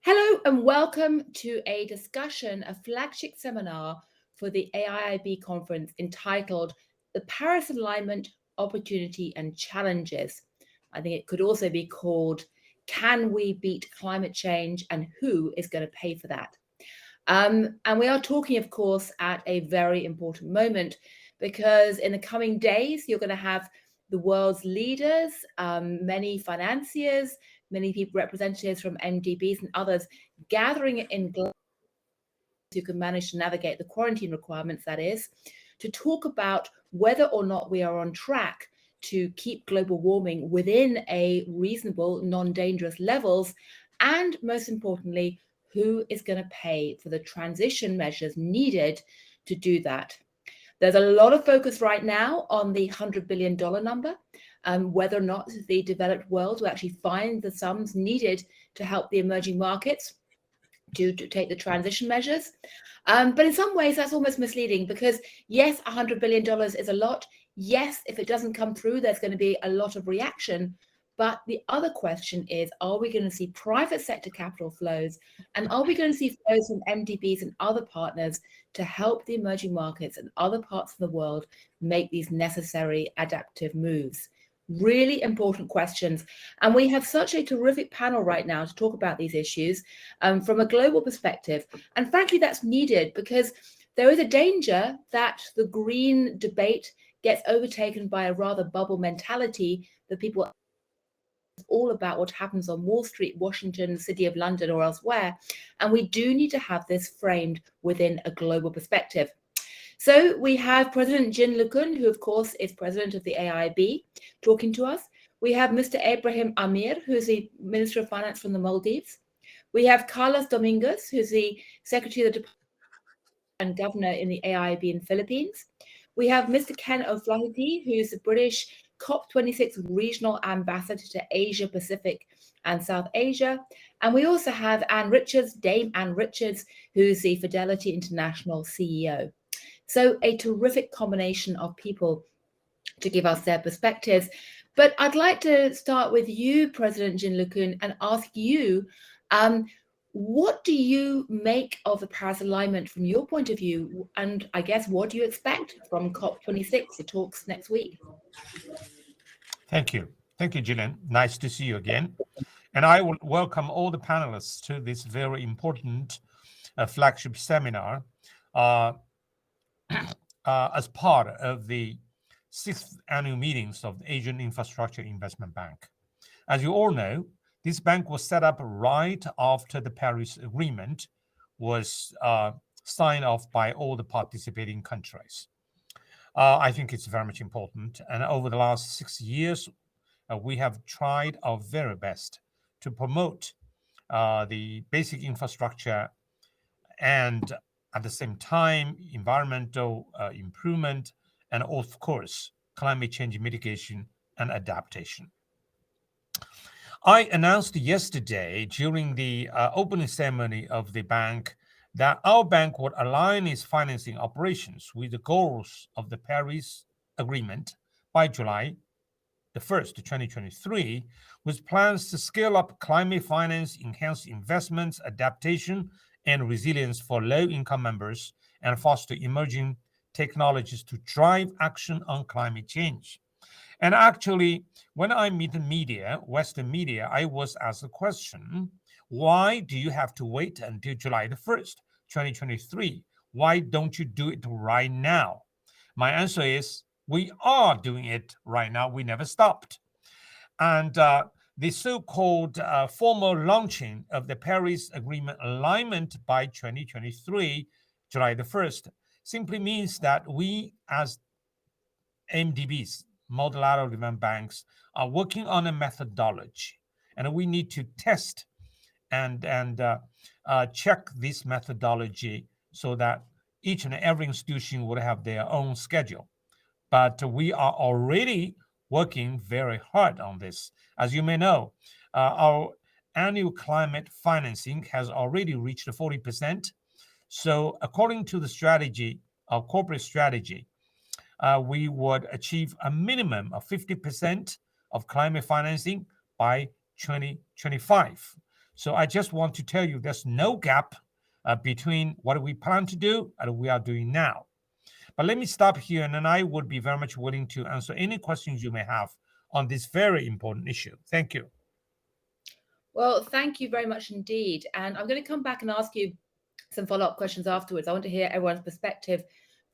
Hello and welcome to a discussion, a flagship seminar for the AIIB conference entitled The Paris Alignment, Opportunity and Challenges. I think it could also be called Can We Beat Climate Change and Who is going to Pay for That? And we are talking, of course, at a very important moment because in the coming days, you're going to have the world's leaders, many financiers, many people, representatives from MDBs and others gathering in Glasgow who can manage to navigate the quarantine requirements, that is, to talk about whether or not we are on track to keep global warming within a reasonable, non-dangerous levels, and most importantly, who is going to pay for the transition measures needed to do that. There's a lot of focus right now on the $100 billion number, whether or not the developed world will actually find the sums needed to help the emerging markets to take the transition measures. But in some ways, that's almost misleading because, yes, $100 billion is a lot. Yes, if it doesn't come through, there's going to be a lot of reaction. But the other question is, are we going to see private sector capital flows? And are we going to see flows from MDBs and other partners to help the emerging markets and other parts of the world make these necessary adaptive moves? Really important questions. And we have such a terrific panel right now to talk about these issues from a global perspective. And frankly, that's needed because there is a danger that the green debate gets overtaken by a rather bubble mentality that people all about what happens on Wall Street, Washington, City of London, or elsewhere. And we do need to have this framed within a global perspective. So we have President Jin Liqun, who of course is president of the AIIB, talking to us. We have Mr. Ibrahim Ameer, who's the Minister of Finance from the Maldives. We have Carlos Dominguez, who's the Secretary of the Department and Governor in the AIIB in the Philippines. We have Mr. Ken O'Flaherty, who's the British COP26 Regional Ambassador to Asia Pacific and South Asia. And we also have Dame Anne Richards, who's the Fidelity International CEO. So a terrific combination of people to give us their perspectives. But I'd like to start with you, President Jin Liqun, and ask you, what do you make of the Paris alignment from your point of view? And I guess, what do you expect from COP26, the talks next week? Thank you. Thank you, Gillian. Nice to see you again. And I will welcome all the panelists to this very important flagship seminar as part of the 6th annual meetings of the Asian Infrastructure Investment Bank. As you all know, this bank was set up right after the Paris Agreement was signed off by all the participating countries. I think it's very much important. And over the last 6 years, we have tried our very best to promote the basic infrastructure and at the same time, environmental improvement, and of course, climate change mitigation and adaptation. I announced yesterday during the opening ceremony of the bank that our bank would align its financing operations with the goals of the Paris Agreement by July the 1st, 2023, with plans to scale up climate finance, enhance investments, adaptation, and resilience for low-income members, and foster emerging technologies to drive action on climate change. And actually, when I meet the media, Western media, I was asked a question, why do you have to wait until July the 1st, 2023? Why don't you do it right now? My answer is, we are doing it right now. We never stopped. And the so-called formal launching of the Paris Agreement alignment by 2023, July the 1st, simply means that we as MDBs, multilateral development banks, are working on a methodology, and we need to test and check this methodology so that each and every institution would have their own schedule. But we are already working very hard on this. As you may know, our annual climate financing has already reached 40%. So according to the strategy, our corporate strategy, we would achieve a minimum of 50% of climate financing by 2025. So I just want to tell you there's no gap between what we plan to do and what we are doing now. But let me stop here, and then I would be very much willing to answer any questions you may have on this very important issue. Thank you. Well, thank you very much indeed. And I'm going to come back and ask you some follow-up questions afterwards. I want to hear everyone's perspective.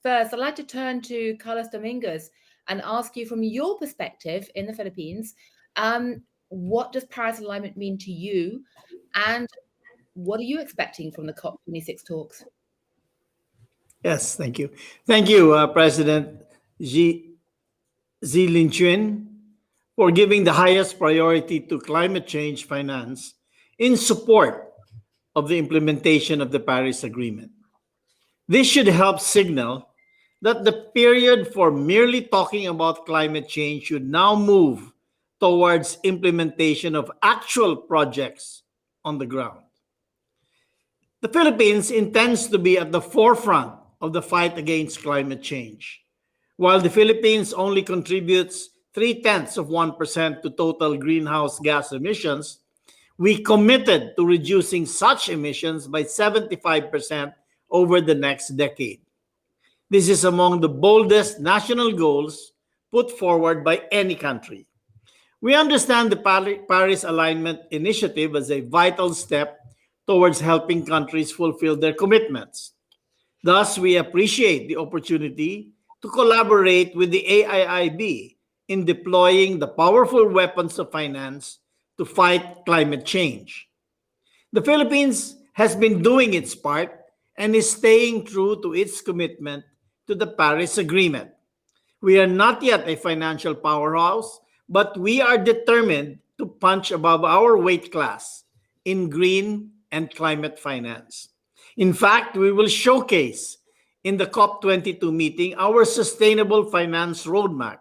First, I'd like to turn to Carlos Dominguez and ask you, from your perspective in the Philippines, what does Paris alignment mean to you, and what are you expecting from the COP26 talks? Yes, thank you. Thank you, President Liqun, for giving the highest priority to climate change finance in support of the implementation of the Paris Agreement. This should help signal that the period for merely talking about climate change should now move towards implementation of actual projects on the ground. The Philippines intends to be at the forefront of the fight against climate change. While the Philippines only contributes 0.3% to total greenhouse gas emissions, we committed to reducing such emissions by 75% over the next decade. This is among the boldest national goals put forward by any country. We understand the Paris Alignment Initiative as a vital step towards helping countries fulfill their commitments. Thus, we appreciate the opportunity to collaborate with the AIIB in deploying the powerful weapons of finance to fight climate change. The Philippines has been doing its part and is staying true to its commitment to the Paris Agreement. We are not yet a financial powerhouse, but we are determined to punch above our weight class in green and climate finance. In fact, we will showcase in the COP22 meeting our sustainable finance roadmap.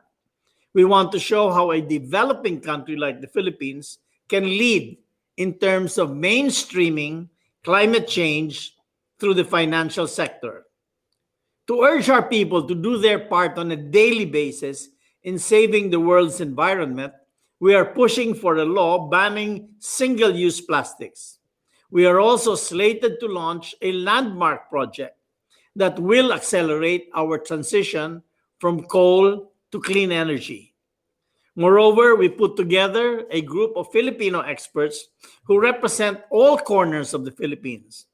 We want to show how a developing country like the Philippines can lead in terms of mainstreaming climate change through the financial sector. To urge our people to do their part on a daily basis in saving the world's environment, we are pushing for a law banning single-use plastics. We are also slated to launch a landmark project that will accelerate our transition from coal to clean energy. Moreover, we put together a group of Filipino experts who represent all corners of the Philippines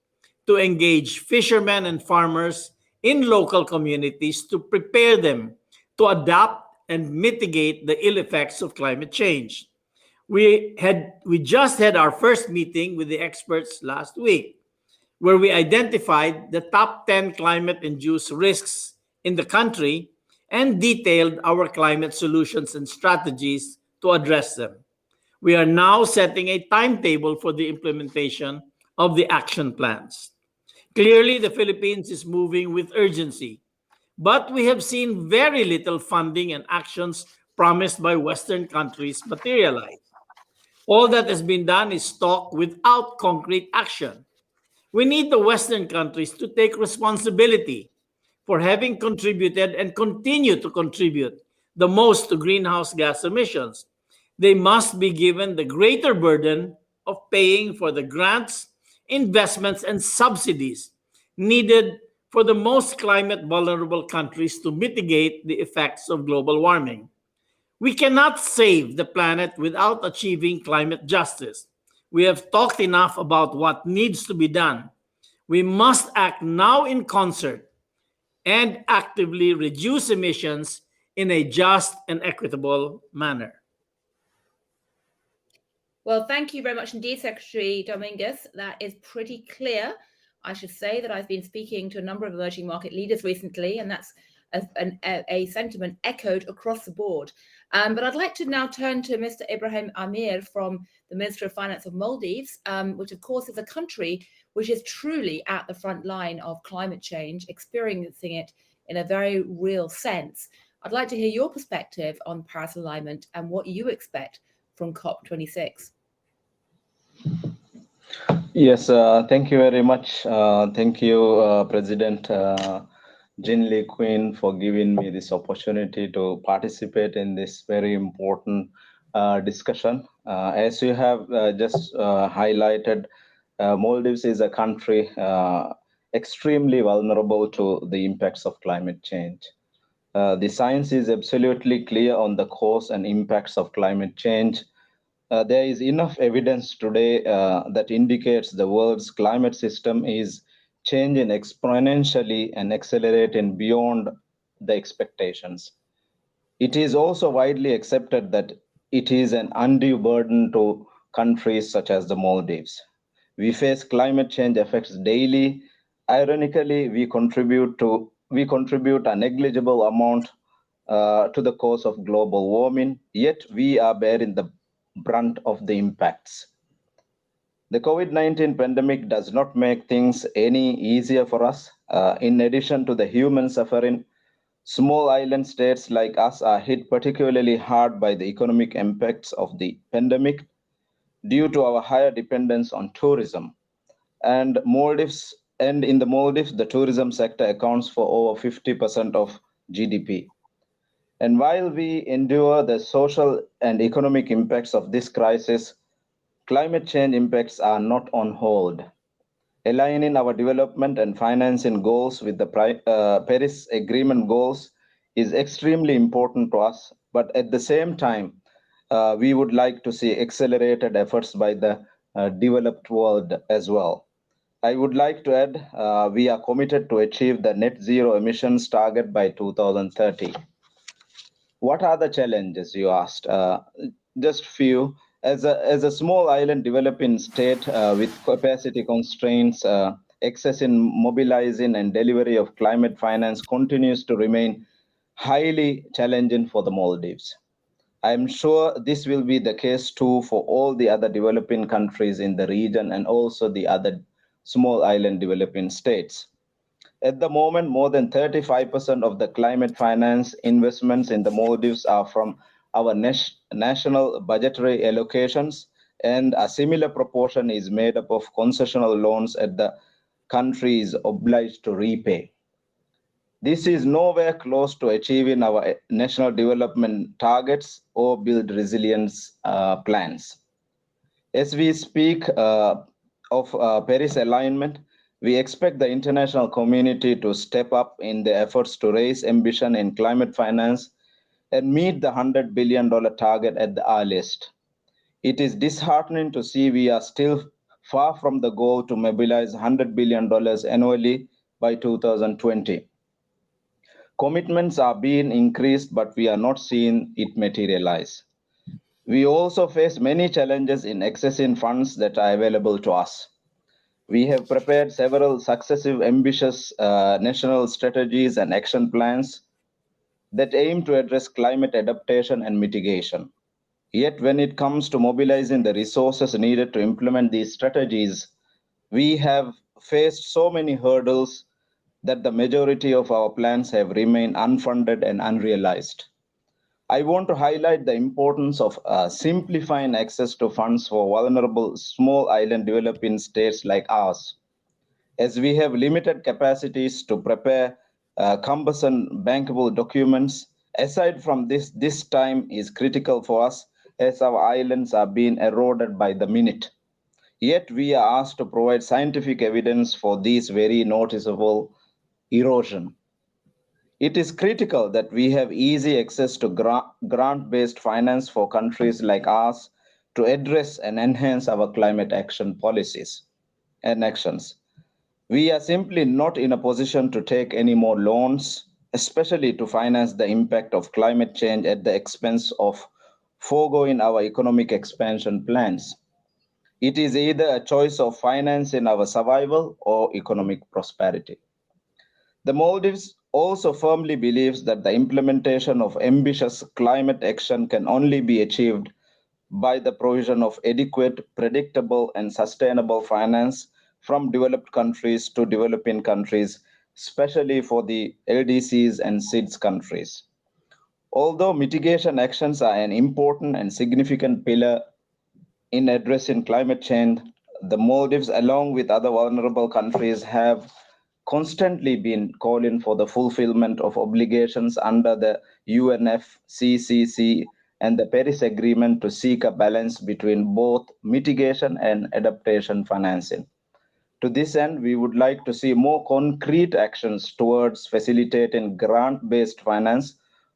to engage fishermen and farmers in local communities to prepare them to adapt and mitigate the ill effects of climate change. We just had our first meeting with the experts last week, where we identified the top 10 climate-induced risks in the country and detailed our climate solutions and strategies to address them. We are now setting a timetable for the implementation of the action plans. Clearly, the Philippines is moving with urgency, but we have seen very little funding and actions promised by Western countries materialize. All that has been done is talk without concrete action. We need the Western countries to take responsibility for having contributed and continue to contribute the most to greenhouse gas emissions. They must be given the greater burden of paying for the grants, investments, and subsidies needed for the most climate vulnerable countries to mitigate the effects of global warming. We cannot save the planet without achieving climate justice. We have talked enough about what needs to be done. We must act now in concert and actively reduce emissions in a just and equitable manner. Well, thank you very much indeed, Secretary Dominguez. That is pretty clear. I should say that I've been speaking to a number of emerging market leaders recently, and that's a sentiment echoed across the board. But I'd like to now turn to Mr. Ibrahim Ameer from the Ministry of Finance of Maldives, which of course is a country which is truly at the front line of climate change, experiencing it in a very real sense. I'd like to hear your perspective on Paris alignment and what you expect from COP26. Yes, thank you very much. Thank you, President Jean Liqun for giving me this opportunity to participate in this very important discussion. As you have just highlighted, Maldives is a country extremely vulnerable to the impacts of climate change. The science is absolutely clear on the cause and impacts of climate change. There is enough evidence today that indicates the world's climate system is changing exponentially and accelerating beyond the expectations. It is also widely accepted that it is an undue burden to countries such as the Maldives. We face climate change effects daily. Ironically, we contribute a negligible amount to the cause of global warming, yet we are bearing the brunt of the impacts. The COVID-19 pandemic does not make things any easier for us. In addition to the human suffering, small island states like us are hit particularly hard by the economic impacts of the pandemic due to our higher dependence on tourism. And in the Maldives, the tourism sector accounts for over 50% of GDP. And while we endure the social and economic impacts of this crisis, climate change impacts are not on hold. Aligning our development and financing goals with the Paris Agreement goals is extremely important to us, but at the same time, we would like to see accelerated efforts by the developed world as well. I would like to add, we are committed to achieve the net zero emissions target by 2030. What are the challenges, you asked? Just few. As a small island developing state with capacity constraints, access in mobilizing and delivery of climate finance continues to remain highly challenging for the Maldives. I'm sure this will be the case too for all the other developing countries in the region and also the other small island developing states. At the moment, more than 35% of the climate finance investments in the Maldives are from our national budgetary allocations, and a similar proportion is made up of concessional loans that the country is obliged to repay. This is nowhere close to achieving our national development targets or build resilience plans. As we speak of Paris alignment, we expect the international community to step up in the efforts to raise ambition in climate finance and meet the $100 billion target at the earliest. It is disheartening to see we are still far from the goal to mobilize $100 billion annually by 2020. Commitments are being increased, but we are not seeing it materialize. We also face many challenges in accessing funds that are available to us. We have prepared several successive ambitious national strategies and action plans that aim to address climate adaptation and mitigation. Yet when it comes to mobilizing the resources needed to implement these strategies, we have faced so many hurdles that the majority of our plans have remained unfunded and unrealized. I want to highlight the importance of simplifying access to funds for vulnerable small island developing states like ours. As we have limited capacities to prepare cumbersome bankable documents, aside from this time is critical for us as our islands are being eroded by the minute. Yet we are asked to provide scientific evidence for this very noticeable erosion. It is critical that we have easy access to grant-based finance for countries like ours to address and enhance our climate action policies and actions. We are simply not in a position to take any more loans, especially to finance the impact of climate change at the expense of foregoing our economic expansion plans. It is either a choice of financing our survival or economic prosperity. The Maldives also firmly believes that the implementation of ambitious climate action can only be achieved by the provision of adequate, predictable, and sustainable finance from developed countries to developing countries, especially for the LDCs and SIDS countries. Although mitigation actions are an important and significant pillar in addressing climate change, the Maldives, along with other vulnerable countries, have constantly been calling for the fulfillment of obligations under the UNFCCC and the Paris Agreement to seek a balance between both mitigation and adaptation financing. To this end, we would like to see more concrete actions towards facilitating grant-based finance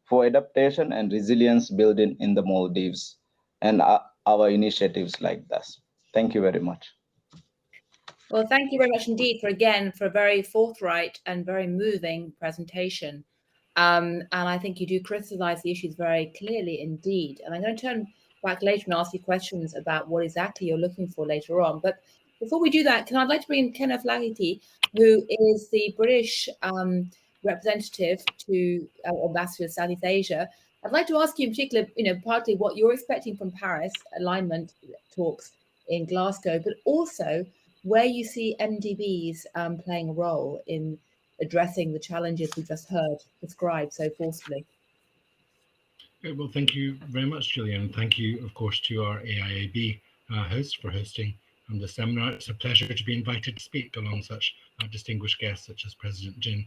for adaptation and resilience building in the Maldives and our initiatives like this. Thank you very much. Well, thank you very much indeed for a very forthright and very moving presentation. And I think you do crystallize the issues very clearly indeed. And I'm going to turn back later and ask you questions about what exactly you're looking for later on. But before we do that, I'd like to bring in Kenneth Flaherty, who is the British representative to Ambassador of Southeast Asia. I'd like to ask you in particular, partly what you're expecting from Paris alignment talks in Glasgow, but also where you see MDBs playing a role in addressing the challenges we just heard described so forcefully. Well, thank you very much, Gillian. Thank you, of course, to our AIIB host for hosting the seminar. It's a pleasure to be invited to speak along such distinguished guests such as President Jin,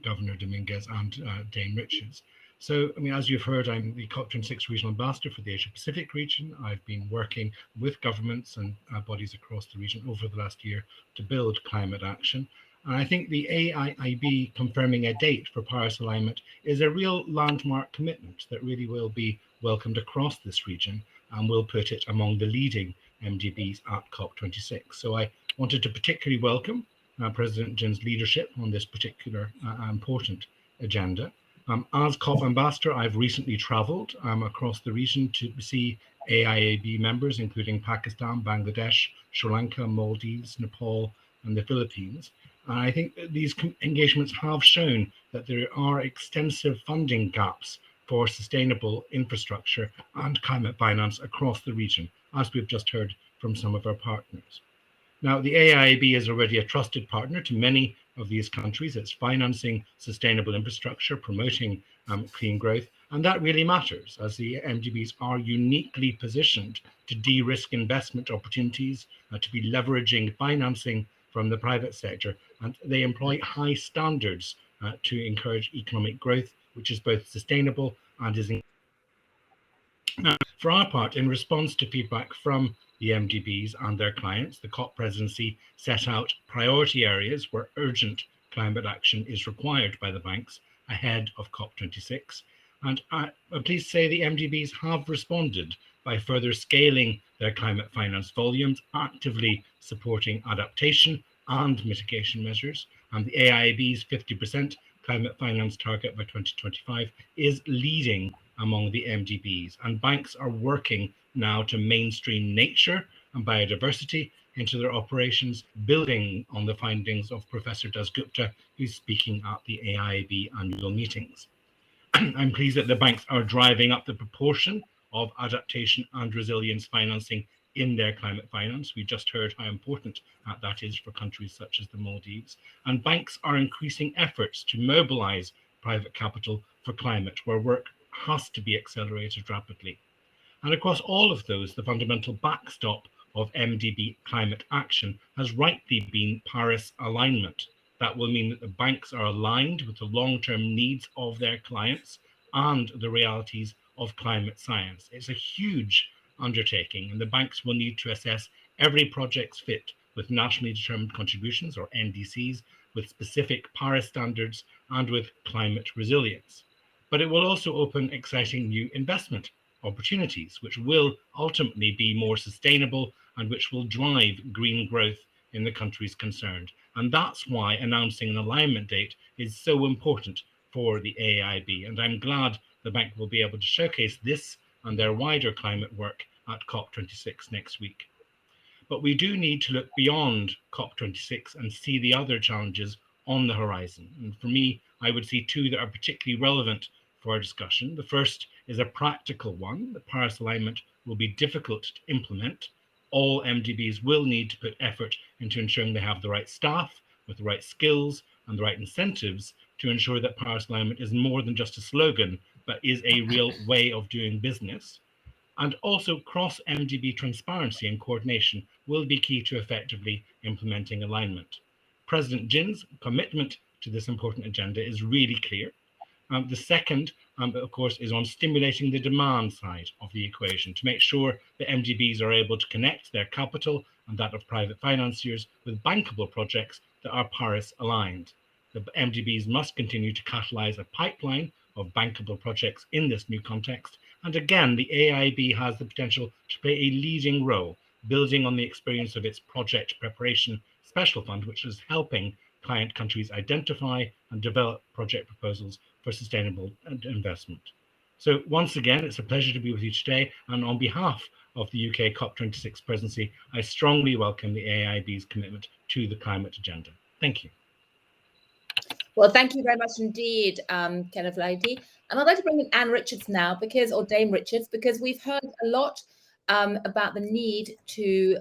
Governor Dominguez, and Dame Richards. So, as you've heard, I'm the COP26 Regional Ambassador for the Asia-Pacific region. I've been working with governments and bodies across the region over the last year to build climate action. And I think the AIIB confirming a date for Paris alignment is a real landmark commitment that really will be welcomed across this region and will put it among the leading MDBs at COP26. So I wanted to particularly welcome President Jin's leadership on this particular important agenda. As COP ambassador, I've recently traveled across the region to see AIIB members, including Pakistan, Bangladesh, Sri Lanka, Maldives, Nepal, and the Philippines. And I think that these engagements have shown that there are extensive funding gaps for sustainable infrastructure and climate finance across the region, as we've just heard from some of our partners. Now, the AIIB is already a trusted partner to many of these countries. It's financing sustainable infrastructure, promoting clean growth, and that really matters as the MDBs are uniquely positioned to de-risk investment opportunities, to be leveraging financing from the private sector, and they employ high standards to encourage economic growth, which is both sustainable and is. Now, for our part, in response to feedback from the MDBs and their clients, the COP presidency set out priority areas where urgent climate action is required by the banks ahead of COP26. And I'm pleased to say the MDBs have responded by further scaling their climate finance volumes, actively supporting adaptation and mitigation measures. And the AIIB's 50% climate finance target by 2025 is leading among the MDBs, and banks are working now to mainstream nature and biodiversity into their operations, building on the findings of Professor Dasgupta, who's speaking at the AIIB annual meetings. I'm pleased that the banks are driving up the proportion of adaptation and resilience financing in their climate finance. We just heard how important that is for countries such as the Maldives. And banks are increasing efforts to mobilize private capital for climate, where work has to be accelerated rapidly. And across all of those, the fundamental backstop of MDB climate action has rightly been Paris alignment. That will mean that the banks are aligned with the long-term needs of their clients and the realities of climate science. It's a huge undertaking, and the banks will need to assess every project's fit with nationally determined contributions, or NDCs, with specific Paris standards and with climate resilience. But it will also open exciting new investment opportunities, which will ultimately be more sustainable and which will drive green growth in the countries concerned. And that's why announcing an alignment date is so important for the AIIB. And I'm glad the bank will be able to showcase this and their wider climate work at COP26 next week. But we do need to look beyond COP26 and see the other challenges on the horizon. And for me, I would see two that are particularly relevant for our discussion. The first is a practical one. The Paris alignment will be difficult to implement. All MDBs will need to put effort into ensuring they have the right staff with the right skills and the right incentives to ensure that Paris alignment is more than just a slogan, but is a real way of doing business. And also cross-MDB transparency and coordination will be key to effectively implementing alignment. President Jin's commitment to this important agenda is really clear. The second, of course, is on stimulating the demand side of the equation to make sure that MDBs are able to connect their capital and that of private financiers with bankable projects that are Paris aligned. The MDBs must continue to catalyze a pipeline of bankable projects in this new context. And again, the AIIB has the potential to play a leading role, building on the experience of its project preparation special fund, which is helping client countries identify and develop project proposals for sustainable investment. So once again, it's a pleasure to be with you today. And on behalf of the UK COP26 presidency, I strongly welcome the AIIB's commitment to the climate agenda. Thank you. Well, thank you very much indeed, Kenneth Lady. And I'd like to bring in Anne Richards now, or Dame Richards, because we've heard a lot about the need to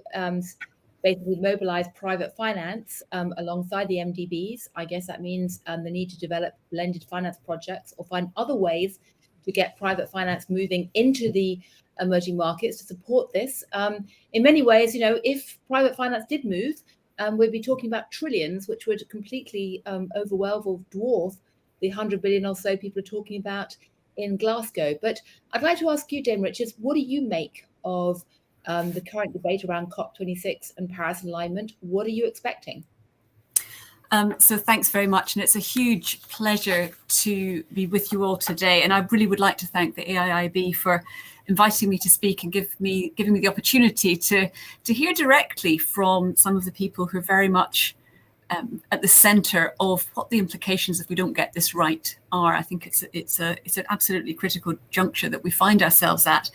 basically mobilize private finance alongside the MDBs. I guess that means the need to develop blended finance projects or find other ways to get private finance moving into the emerging markets to support this. In many ways, you know, if private finance did move, we'd be talking about trillions, which would completely overwhelm or dwarf the 100 billion or so people are talking about in Glasgow. But I'd like to ask you, Dame Richards, what do you make of the current debate around COP26 and Paris alignment? What are you expecting? So thanks very much. And it's a huge pleasure to be with you all today. And I really would like to thank the AIIB for inviting me to speak and giving me the opportunity to hear directly from some of the people who are very much at the centre of what the implications if we don't get this right are. I think it's an absolutely critical juncture that we find ourselves at.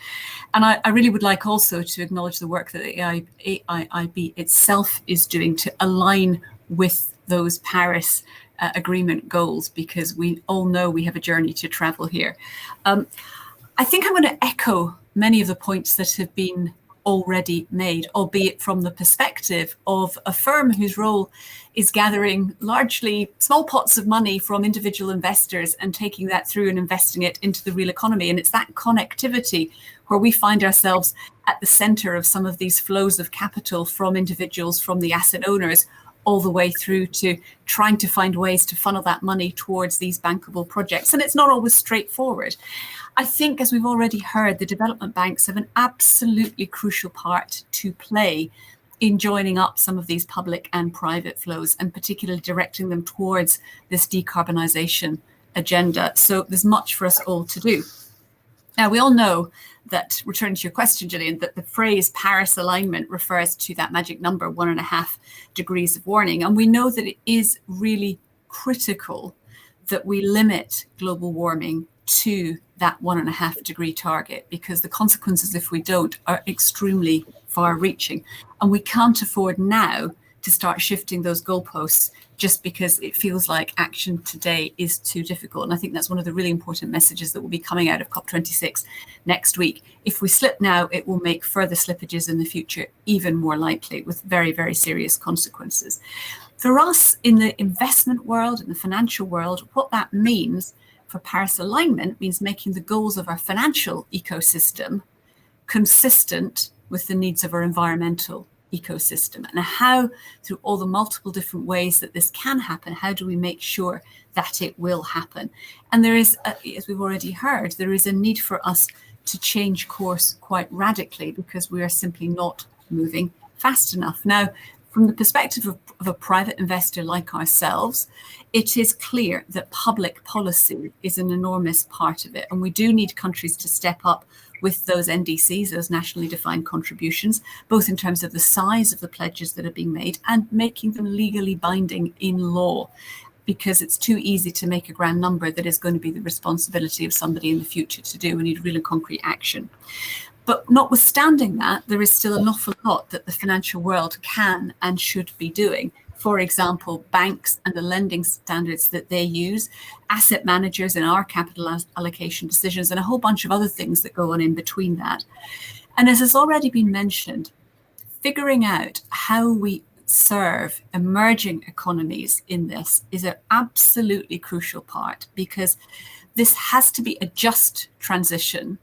And I really would like also to acknowledge the work that the AIIB itself is doing to align with those Paris Agreement goals, because we all know we have a journey to travel here. I think I'm going to echo many of the points that have been already made, albeit from the perspective of a firm whose role is gathering largely small pots of money from individual investors and taking that through and investing it into the real economy. And it's that connectivity where we find ourselves at the center of some of these flows of capital from individuals, from the asset owners, all the way through to trying to find ways to funnel that money towards these bankable projects. And it's not always straightforward. I think, as we've already heard, the development banks have an absolutely crucial part to play in joining up some of these public and private flows, and particularly directing them towards this decarbonisation agenda. So there's much for us all to do. Now, we all know that, returning to your question, Gillian, that the phrase Paris alignment refers to that magic number, 1.5 degrees of warming. And we know that it is really critical that we limit global warming to that 1.5 degree target, because the consequences if we don't are extremely far reaching. And we can't afford now to start shifting those goalposts just because it feels like action today is too difficult. And I think that's one of the really important messages that will be coming out of COP26 next week. If we slip now, it will make further slippages in the future even more likely, with very, very serious consequences. For us in the investment world, in the financial world, what that means for Paris alignment means making the goals of our financial ecosystem consistent with the needs of our environmental ecosystem. And how, through all the multiple different ways that this can happen, how do we make sure that it will happen? And there is, as we've already heard, there is a need for us to change course quite radically, because we are simply not moving fast enough. Now, from the perspective of a private investor like ourselves, it is clear that public policy is an enormous part of it. And we do need countries to step up with those NDCs, those nationally defined contributions, both in terms of the size of the pledges that are being made and making them legally binding in law, because it's too easy to make a grand number that is going to be the responsibility of somebody in the future to do. We need real and concrete action. But notwithstanding that, there is still an awful lot that the financial world can and should be doing. For example, banks and the lending standards that they use, asset managers and our capital allocation decisions, and a whole bunch of other things that go on in between that. And as has already been mentioned, figuring out how we serve emerging economies in this is an absolutely crucial part, because this has to be a just transition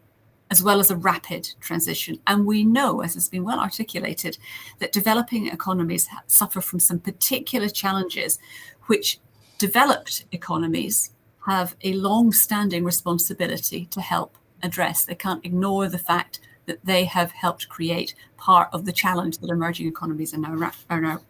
as well as a rapid transition. And we know, as has been well articulated, that developing economies suffer from some particular challenges which developed economies have a long-standing responsibility to help address. They can't ignore the fact that they have helped create part of the challenge that emerging economies are now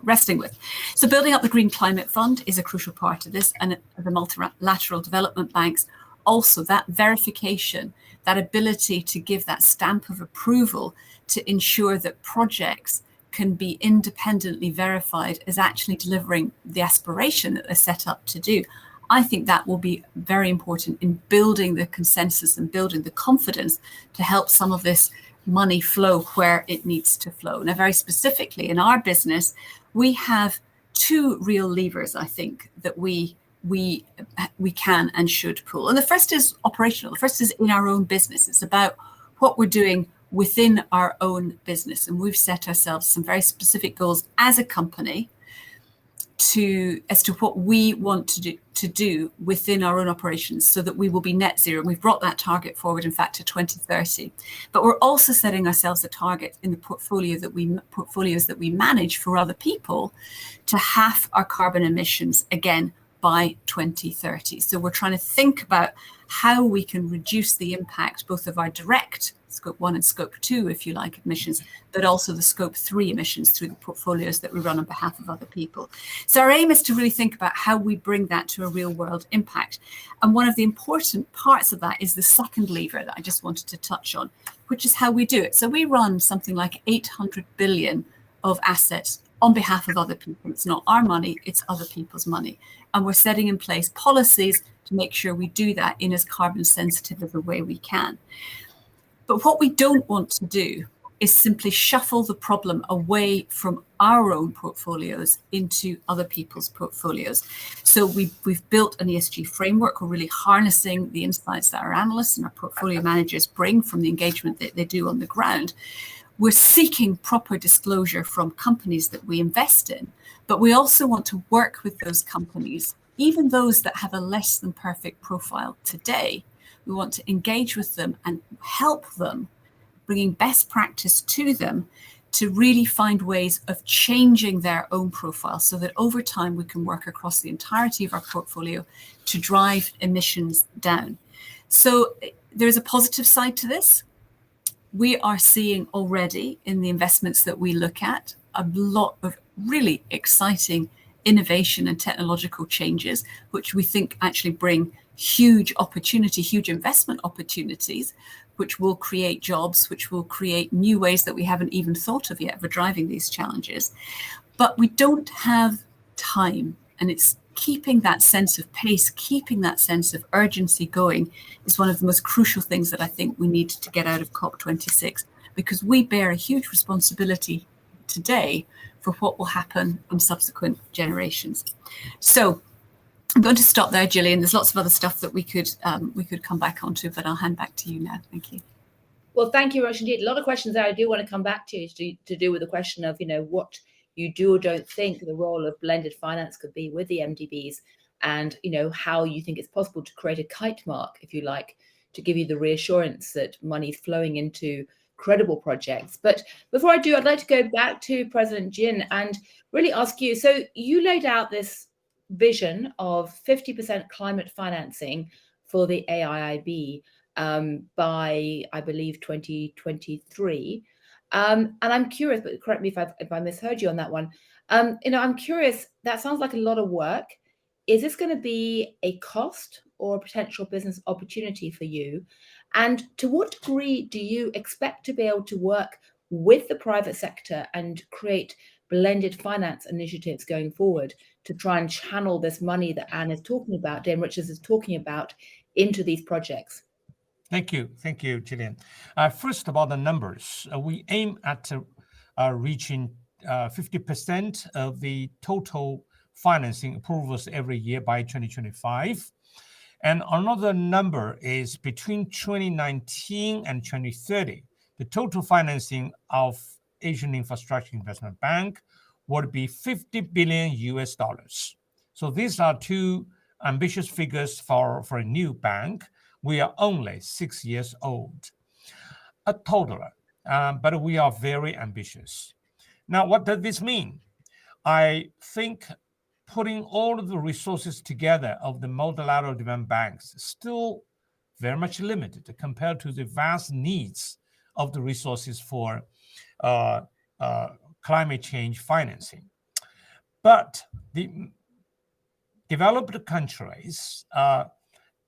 wrestling with. So building up the Green Climate Fund is a crucial part of this, and the multilateral development banks also, that verification, that ability to give that stamp of approval to ensure that projects can be independently verified as actually delivering the aspiration that they're set up to do. I think that will be very important in building the consensus and building the confidence to help some of this money flow where it needs to flow. Now, very specifically in our business, we have two real levers, I think, that we can and should pull. And the first is operational. The first is in our own business. It's about what we're doing within our own business. And we've set ourselves some very specific goals as a company as to what we want to do within our own operations so that we will be net zero. We've brought that target forward, in fact, to 2030. But we're also setting ourselves a target in the portfolios that we manage for other people to halve our carbon emissions again by 2030. So we're trying to think about how we can reduce the impact both of our direct Scope 1 and Scope 2, if you like, emissions, but also the Scope 3 emissions through the portfolios that we run on behalf of other people. So our aim is to really think about how we bring that to a real world impact. And one of the important parts of that is the second lever that I just wanted to touch on, which is how we do it. So we run something like 800 billion of assets on behalf of other people. It's not our money, it's other people's money. And we're setting in place policies to make sure we do that in as carbon sensitive of a way we can. But what we don't want to do is simply shuffle the problem away from our own portfolios into other people's portfolios. So we've built an ESG framework. We're really harnessing the insights that our analysts and our portfolio managers bring from the engagement that they do on the ground. We're seeking proper disclosure from companies that we invest in, but we also want to work with those companies, even those that have a less than perfect profile today. We want to engage with them and help them, bringing best practice to them to really find ways of changing their own profile so that over time we can work across the entirety of our portfolio to drive emissions down. So there's a positive side to this. We are seeing already in the investments that we look at a lot of really exciting innovation and technological changes, which we think actually bring huge opportunity, huge investment opportunities, which will create jobs, which will create new ways that we haven't even thought of yet for driving these challenges. But we don't have time, and it's keeping that sense of pace, keeping that sense of urgency going is one of the most crucial things that I think we need to get out of COP26, because we bear a huge responsibility today for what will happen in subsequent generations. So I'm going to stop there, Gillian. There's lots of other stuff that we could come back onto, but I'll hand back to you now. Thank you. Well, thank you, Rosh. Indeed, a lot of questions that I do want to come back to do with the question of, what you do or don't think the role of blended finance could be with the MDBs, and how you think it's possible to create a kite mark, if you like, to give you the reassurance that money's flowing into credible projects. But before I do, I'd like to go back to President Jin and really ask you. So you laid out this vision of 50% climate financing for the AIIB by, I believe, 2023. And I'm curious, but correct me if I misheard you on that one. I'm curious, that sounds like a lot of work. Is this going to be a cost or a potential business opportunity for you? And to what degree do you expect to be able to work with the private sector and create blended finance initiatives going forward to try and channel this money that Anne is talking about, Dame Richards is talking about, into these projects? Thank you, Gillian. First, about the numbers, we aim at reaching 50% of the total financing approvals every year by 2025. And another number is between 2019 and 2030, the total financing of Asian Infrastructure Investment Bank would be $50 billion. So these are two ambitious figures for a new bank. We are only 6 years old, a toddler, but we are very ambitious. Now, what does this mean? I think putting all of the resources together of the multilateral development banks is still very much limited compared to the vast needs of the resources for climate change financing. But the developed countries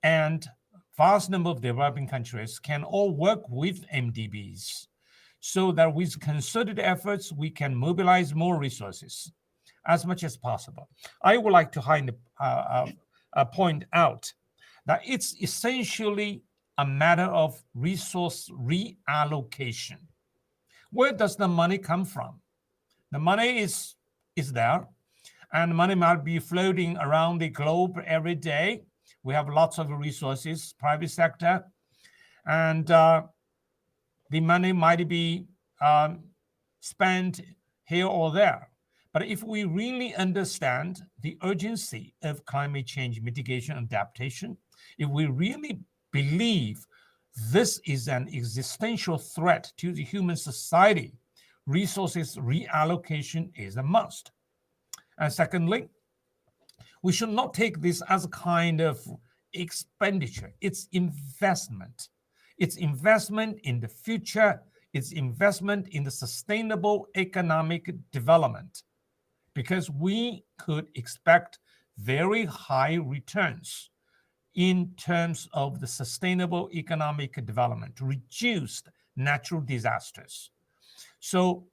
and vast number of developing countries can all work with MDBs so that with concerted efforts, we can mobilize more resources as much as possible. I would like to point out that it's essentially a matter of resource reallocation. Where does the money come from? The money is there, and money might be floating around the globe every day. We have lots of resources, private sector, and the money might be spent here or there. But if we really understand the urgency of climate change mitigation and adaptation, if we really believe this is an existential threat to the human society, resources reallocation is a must. And secondly, we should not take this as a kind of expenditure. It's investment. It's investment in the future. It's investment in the sustainable economic development, because we could expect very high returns in terms of the sustainable economic development, reduced natural disasters. So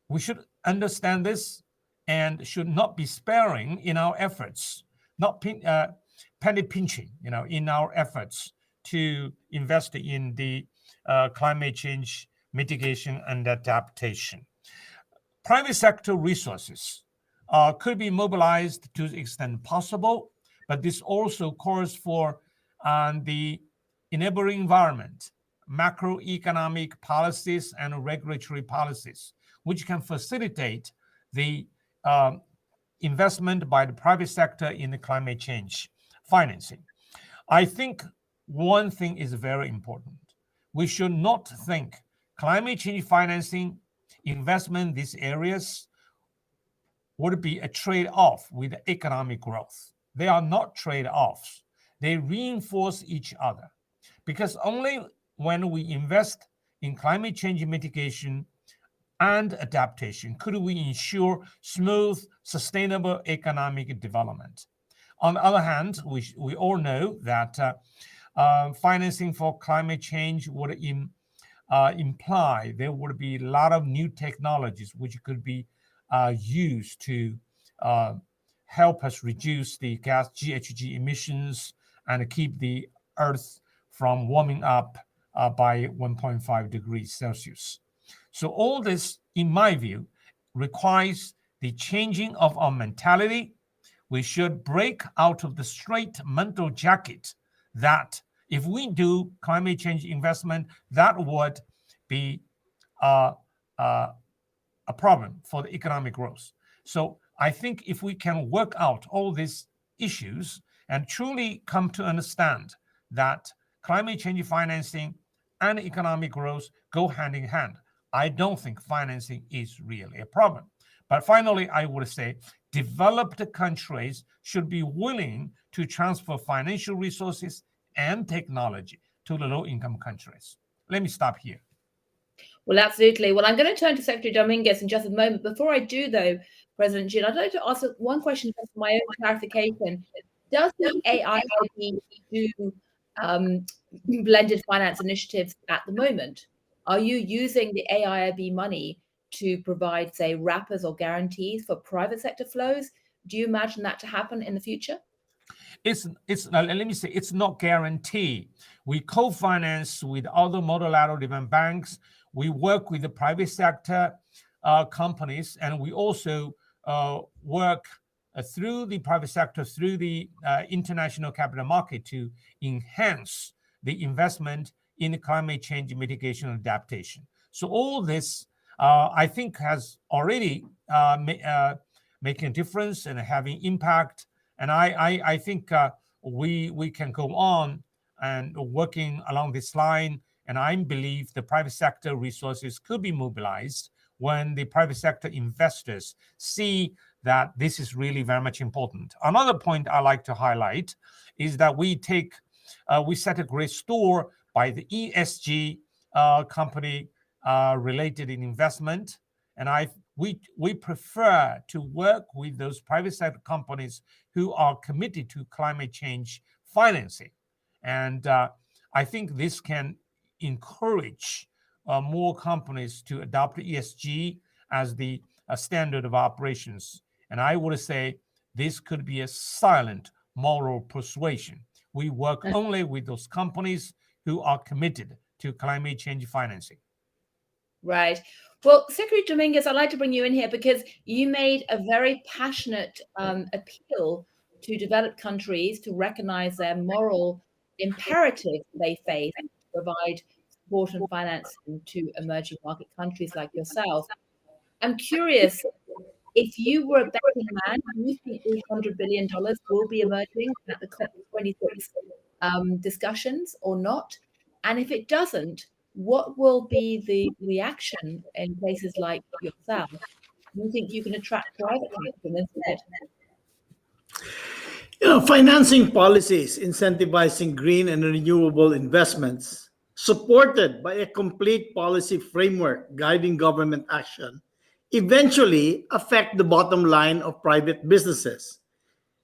we should understand this and should not be sparing in our efforts, not penny pinching, in our efforts to invest in the climate change mitigation and adaptation. Private sector resources could be mobilized to the extent possible, but this also calls for the enabling environment, macroeconomic policies and regulatory policies, which can facilitate the investment by the private sector in the climate change financing. I think one thing is very important. We should not think climate change financing, investment in these areas would be a trade-off with economic growth. They are not trade-offs. They reinforce each other, because only when we invest in climate change mitigation and adaptation could we ensure smooth, sustainable economic development. On the other hand, we all know that financing for climate change would imply there would be a lot of new technologies which could be used to help us reduce the GHG emissions and keep the Earth from warming up by 1.5 degrees Celsius. So all this, in my view, requires the changing of our mentality. We should break out of the straight mental jacket that if we do climate change investment, that would be a problem for the economic growth. So I think if we can work out all these issues and truly come to understand that climate change financing and economic growth go hand in hand, I don't think financing is really a problem. But finally, I would say developed countries should be willing to transfer financial resources and technology to the low-income countries. Let me stop here. Well, absolutely. Well, I'm going to turn to Secretary Dominguez in just a moment. Before I do, though, President Jin, I'd like to ask one question for my own clarification. Does the AIIB do blended finance initiatives at the moment? Are you using the AIIB money to provide, say, wrappers or guarantees for private sector flows? Do you imagine that to happen in the future? Let me say, it's not guaranteed. We co-finance with other multilateral development banks. We work with the private sector companies, and we also work through the private sector, through the international capital market to enhance the investment in climate change mitigation and adaptation. So all this, I think, has already making a difference and having impact. And I think we can go on and working along this line. And I believe the private sector resources could be mobilized when the private sector investors see that this is really very much important. Another point I like to highlight is that we set a great store by the ESG company related in investment. And we prefer to work with those private sector companies who are committed to climate change financing. And I think this can encourage more companies to adopt ESG as the standard of operations. And I would say this could be a silent moral persuasion. We work only with those companies who are committed to climate change financing. Right. Well, Secretary Dominguez, I'd like to bring you in here because you made a very passionate appeal to developed countries to recognize their moral imperative they face to provide support and financing to emerging market countries like yourself. I'm curious, if you were a betting man, do you think the $100 billion will be emerging at the COP26 discussions or not? And if it doesn't, what will be the reaction in places like yourself? Do you think you can attract private capital instead? Financing policies incentivizing green and renewable investments, supported by a complete policy framework guiding government action, eventually affect the bottom line of private businesses.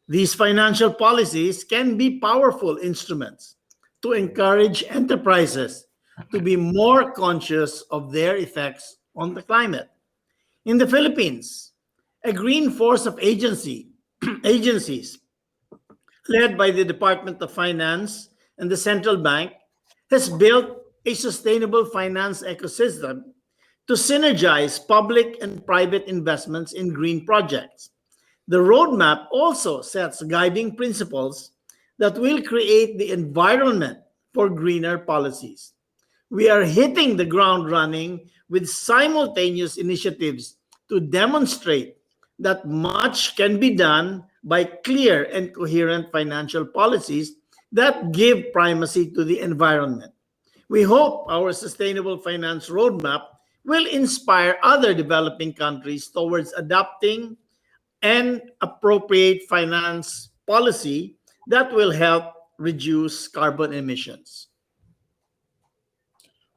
These financial policies can be powerful instruments to encourage enterprises to be more conscious of their effects on the climate. In the Philippines, a green force of agencies led by the Department of Finance and the Central Bank has built a sustainable finance ecosystem to synergize public and private investments in green projects. The roadmap also sets guiding principles that will create the environment for greener policies. We are hitting the ground running with simultaneous initiatives to demonstrate that much can be done by clear and coherent financial policies that give primacy to the environment. We hope our sustainable finance roadmap will inspire other developing countries towards adopting an appropriate finance policy that will help reduce carbon emissions.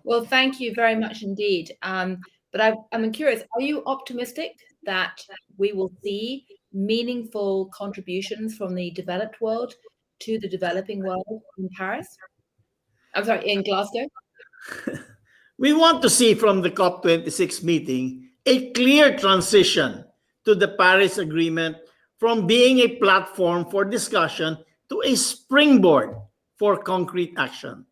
Well, thank you very much indeed. But I'm curious, are you optimistic that we will see meaningful contributions from the developed world to the developing world in Paris? I'm sorry, in Glasgow? We want to see from the COP26 meeting a clear transition to the Paris Agreement from being a platform for discussion to a springboard for concrete action.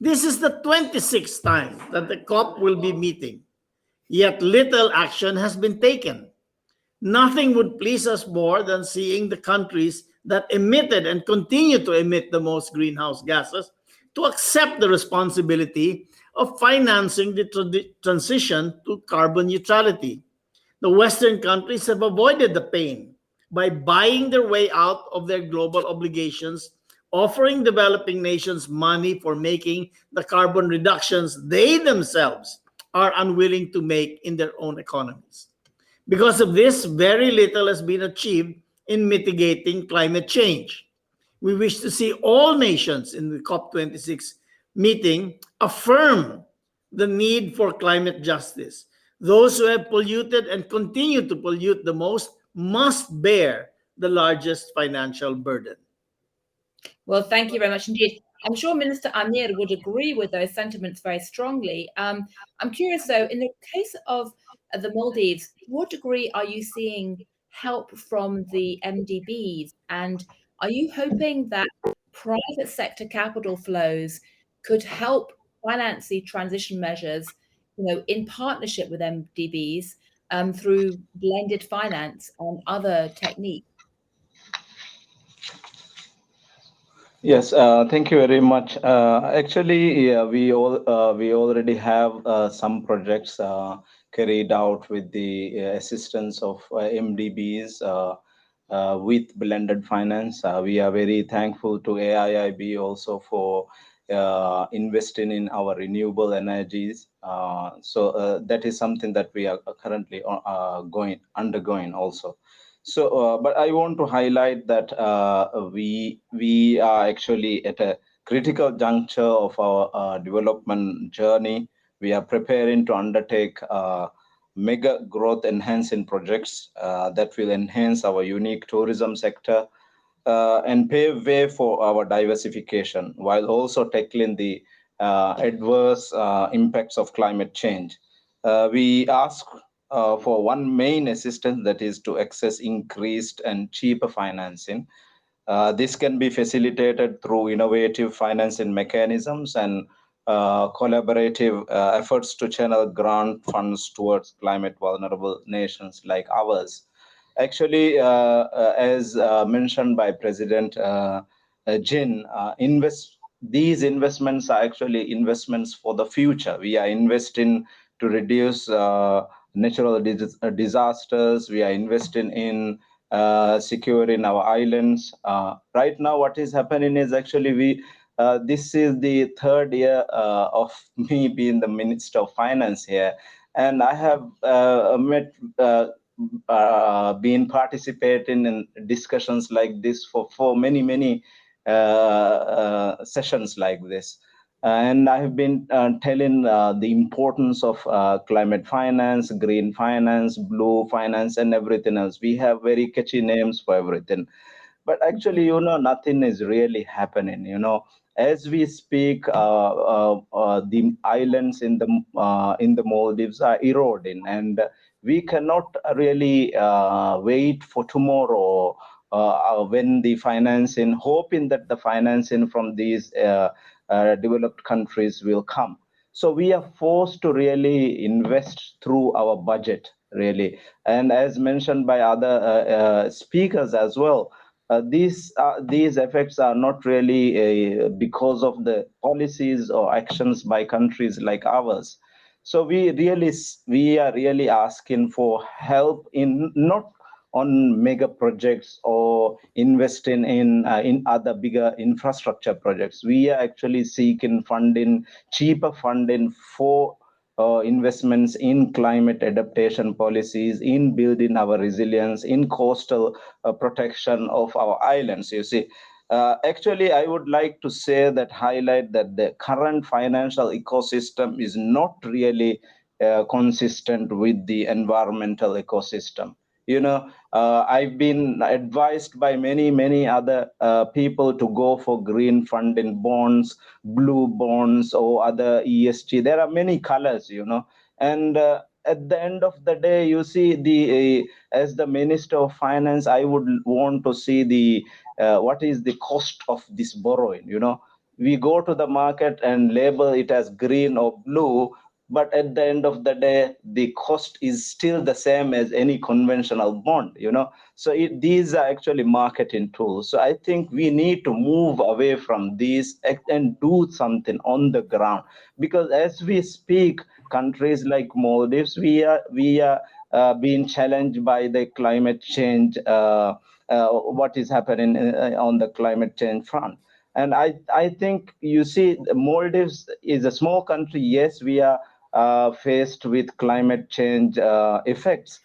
This is the 26th time that the COP will be meeting, yet little action has been taken. Nothing would please us more than seeing the countries that emitted and continue to emit the most greenhouse gases to accept the responsibility of financing the transition to carbon neutrality. The Western countries have avoided the pain by buying their way out of their global obligations, offering developing nations money for making the carbon reductions they themselves are unwilling to make in their own economies. Because of this, very little has been achieved in mitigating climate change. We wish to see all nations in the COP26 meeting affirm the need for climate justice. Those who have polluted and continue to pollute the most must bear the largest financial burden. Well, thank you very much indeed. I'm sure Minister Ameer would agree with those sentiments very strongly. I'm curious, though, in the case of the Maldives, to what degree are you seeing help from the MDBs? And are you hoping that private sector capital flows could help finance the transition measures, in partnership with MDBs through blended finance and other techniques? Yes, thank you very much. Actually, we already have some projects carried out with the assistance of MDBs with blended finance. We are very thankful to AIIB also for investing in our renewable energies. So that is something that we are currently undergoing also. So, but I want to highlight that we are actually at a critical juncture of our development journey. We are preparing to undertake mega growth enhancing projects that will enhance our unique tourism sector and pave way for our diversification, while also tackling the adverse impacts of climate change. We ask for one main assistance, that is to access increased and cheaper financing. This can be facilitated through innovative financing mechanisms and collaborative efforts to channel grant funds towards climate vulnerable nations like ours. Actually, as mentioned by President Jin, these investments are actually investments for the future. We are investing to reduce natural disasters. We are investing in securing our islands. Right now, what is happening is actually this is the third year of me being the Minister of Finance here, and I have been participating in discussions like this for many sessions like this. And I have been telling the importance of climate finance, green finance, blue finance, and everything else. We have very catchy names for everything. But actually, nothing is really happening. As we speak, the islands in the Maldives are eroding, and we cannot really wait for tomorrow when the financing, hoping that the financing from these developed countries will come. So we are forced to really invest through our budget, really. And as mentioned by other speakers as well, these effects are not really because of the policies or actions by countries like ours. So we are really asking for help in not on mega projects or investing in other bigger infrastructure projects. We are actually seeking funding, cheaper funding for investments in climate adaptation policies, in building our resilience, in coastal protection of our islands. You see, actually, I would like to say that, highlight that the current financial ecosystem is not really consistent with the environmental ecosystem. I've been advised by many other people to go for green funding bonds, blue bonds, or other ESG. There are many colors, and at the end of the day, you see, as the Minister of Finance, I would want to see the what is the cost of this borrowing. We go to the market and label it as green or blue, but at the end of the day, the cost is still the same as any conventional bond, So these are actually marketing tools. So I think we need to move away from these and do something on the ground, because as we speak, countries like Maldives, we are being challenged by the climate change. What is happening on the climate change front? And I think, you see, Maldives is a small country. Yes, we are faced with climate change effects.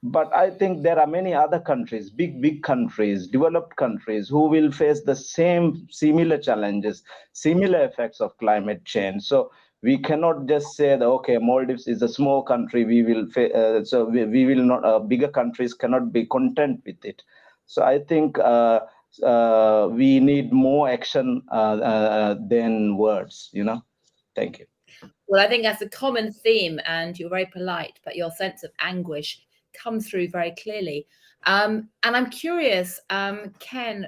But I think there are many other countries, big countries, developed countries, who will face the similar challenges, similar effects of climate change. So we cannot just say that, okay, Maldives is a small country, we will we will not, bigger countries cannot be content with it. So I think we need more action than words, Thank you. Well, I think that's a common theme, and you're very polite, but your sense of anguish comes through very clearly. And I'm curious, Ken,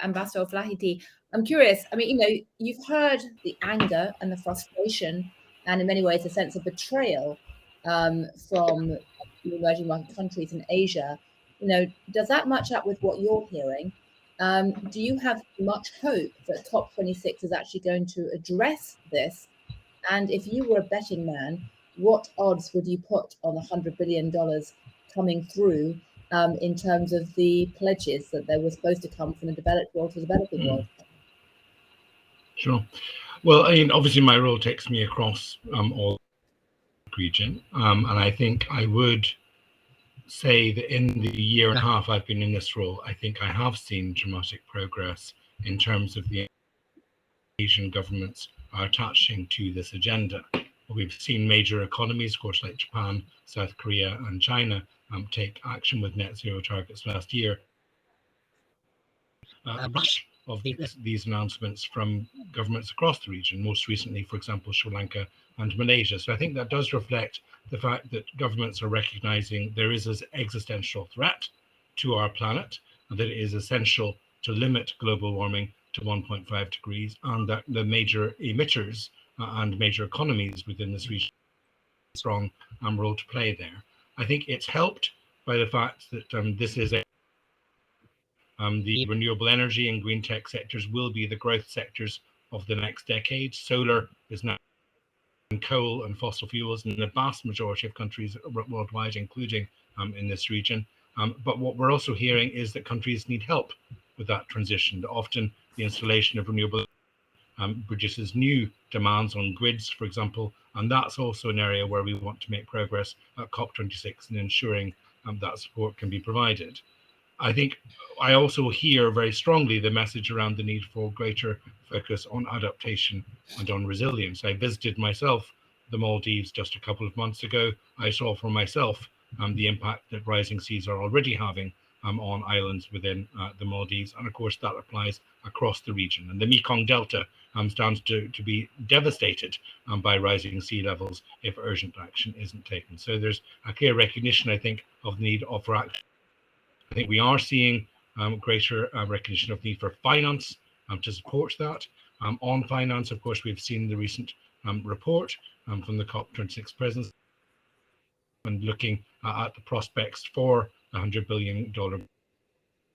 Ambassador Flagship, I'm curious. I mean, you've heard the anger and the frustration, and in many ways, a sense of betrayal from the emerging market countries in Asia. Does that match up with what you're hearing? Do you have much hope that COP26 is actually going to address this? And if you were a betting man, what odds would you put on $100 billion coming through in terms of the pledges that they were supposed to come from the developed world to the developing world? Sure. Well, I mean, obviously my role takes me across all region, and I think I would say that in the year and a half I've been in this role, I think I have seen dramatic progress in terms of the Asian governments are attaching to this agenda. We've seen major economies, of course, like Japan, South Korea, and China, take action with net zero targets last year. Rush of these announcements from governments across the region, most recently, for example, Sri Lanka and Malaysia. So I think that does reflect the fact that governments are recognizing there is an existential threat to our planet, and that it is essential to limit global warming to 1.5 degrees, and that the major emitters and major economies within this region have a strong role to play there. I think it's helped by the fact that this is the renewable energy and green tech sectors will be the growth sectors of the next decade. Solar is now in coal and fossil fuels in the vast majority of countries worldwide, including in this region. But what we're also hearing is that countries need help with that transition. Often the installation of renewable produces new demands on grids, for example, and that's also an area where we want to make progress at COP26 in ensuring that support can be provided. I think I also hear very strongly the message around the need for greater focus on adaptation and on resilience. I visited myself the Maldives just a couple of months ago. I saw for myself the impact that rising seas are already having on islands within the Maldives. And of course, that applies across the region. And the Mekong Delta stands to be devastated by rising sea levels if urgent action isn't taken. So there's a clear recognition, I think, of the need for action. I think we are seeing greater recognition of the need for finance to support that. On finance, of course, we've seen the recent report from the COP26 presidency and looking at the prospects for the $100 billion.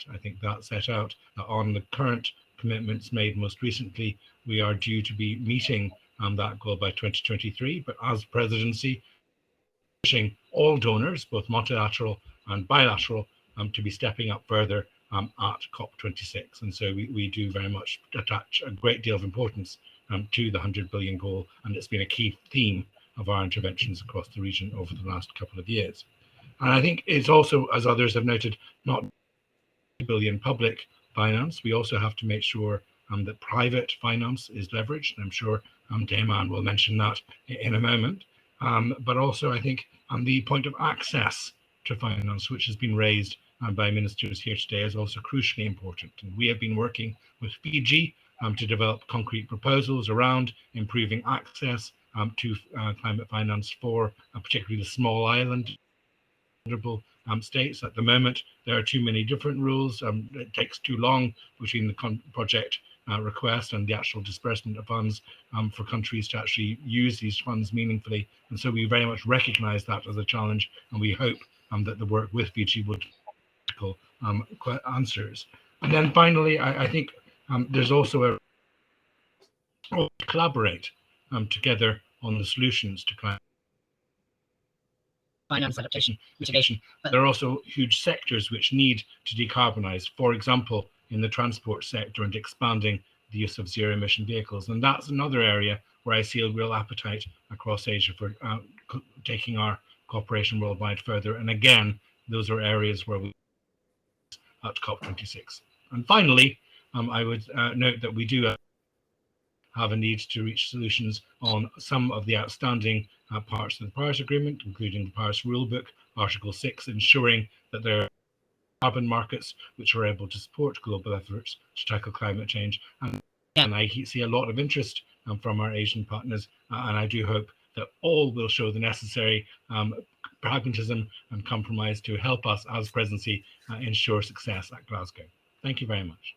I think that set out on the current commitments made most recently. We are due to be meeting that goal by 2023, but as presidency, pushing all donors, both multilateral and bilateral, to be stepping up further at COP26. And so we do very much attach a great deal of importance to the 100 billion goal, and it's been a key theme of our interventions across the region over the last couple of years. And I think it's also, as others have noted, not billion public finance. We also have to make sure that private finance is leveraged. I'm sure Damon will mention that in a moment. But also, I think the point of access to finance, which has been raised by ministers here today, is also crucially important. And we have been working with Fiji to develop concrete proposals around improving access to climate finance for particularly the small island vulnerable states. At the moment, there are too many different rules. It takes too long between the project request and the actual disbursement of funds for countries to actually use these funds meaningfully. And so we very much recognize that as a challenge, and we hope that the work with Fiji would answers. And then finally, I think there's also a collaborate together on the solutions to climate finance, adaptation, mitigation. But there are also huge sectors which need to decarbonize, for example, in the transport sector and expanding the use of zero emission vehicles. And that's another area where I see a real appetite across Asia for taking our cooperation worldwide further. And again, those are areas where we at COP26. And finally, I would note that we do have a need to reach solutions on some of the outstanding parts of the Paris Agreement, including the Paris Rulebook, Article 6, ensuring that there are carbon markets which are able to support global efforts to tackle climate change. And I see a lot of interest from our Asian partners, and I do hope that all will show the necessary pragmatism and compromise to help us as presidency ensure success at Glasgow. Thank you very much.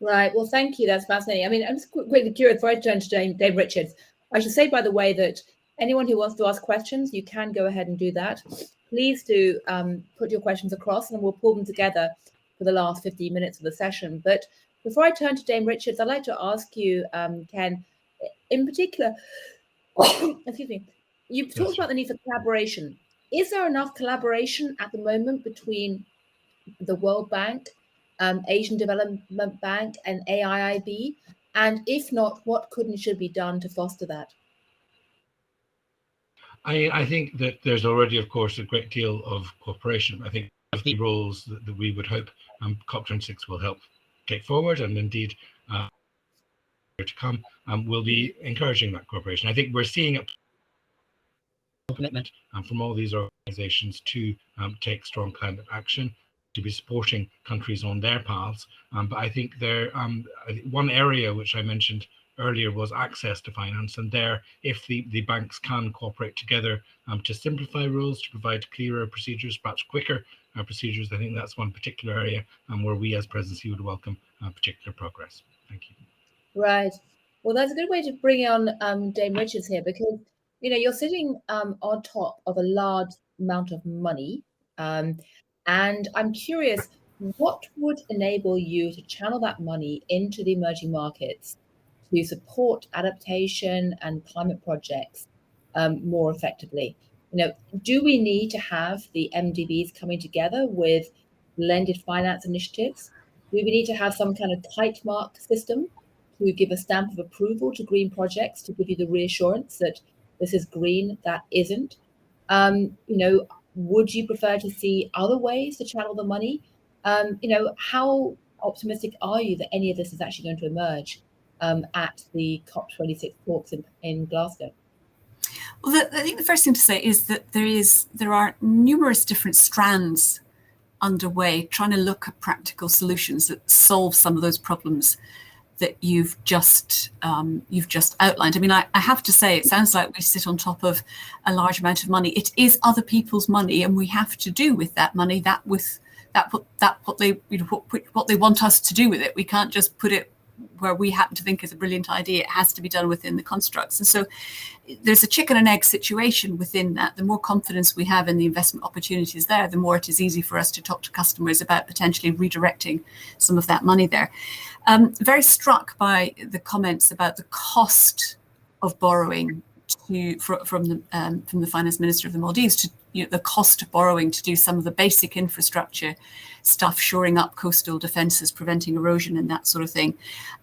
Right. Well, thank you. That's fascinating. I mean, I'm just quickly curious before I turn to Dave Richards. I should say, by the way, that anyone who wants to ask questions, you can go ahead and do that. Please do put your questions across and we'll pull them together for the last 15 minutes of the session. But before I turn to Dame Richards, I'd like to ask you, Ken, in particular, excuse me, you've talked about the need for collaboration. Is there enough collaboration at the moment between the World Bank, Asian Development Bank and AIIB And if not, what could and should be done to foster that? I think that there's already, of course, a great deal of cooperation. I think of the roles that we would hope COP26 will help take forward, and indeed to come, will be encouraging that cooperation. I think we're seeing a commitment from all these organizations to take strong climate action, to be supporting countries on their paths. But I think one area which I mentioned earlier was access to finance, and there, if the banks can cooperate together to simplify rules, to provide clearer procedures, perhaps quicker procedures, I think that's one particular area where we as presidency would welcome particular progress. Thank you. Right. Well, that's a good way to bring on Dame Richards here, because you're sitting on top of a large amount of money, and I'm curious, what would enable you to channel that money into the emerging markets to support adaptation and climate projects more effectively? Do we need to have the MDBs coming together with blended finance initiatives? Do we need to have some kind of tight mark system to give a stamp of approval to green projects, to give you the reassurance that this is green, that isn't? Would you prefer to see other ways to channel the money? How optimistic are you that any of this is actually going to emerge at the COP26 talks in Glasgow? Well, I think the first thing to say is that there are numerous different strands underway trying to look at practical solutions that solve some of those problems that you've just outlined. I mean, I have to say, it sounds like we sit on top of a large amount of money. It is other people's money, and we have to do with that money what they want us to do with it. We can't just put it where we happen to think is a brilliant idea. It has to be done within the constructs. And so there's a chicken and egg situation within that. The more confidence we have in the investment opportunities there, the more it is easy for us to talk to customers about potentially redirecting some of that money there. Very struck by the comments about the cost of borrowing from the finance minister of the Maldives, to the cost of borrowing to do some of the basic infrastructure stuff, shoring up coastal defences, preventing erosion and that sort of thing.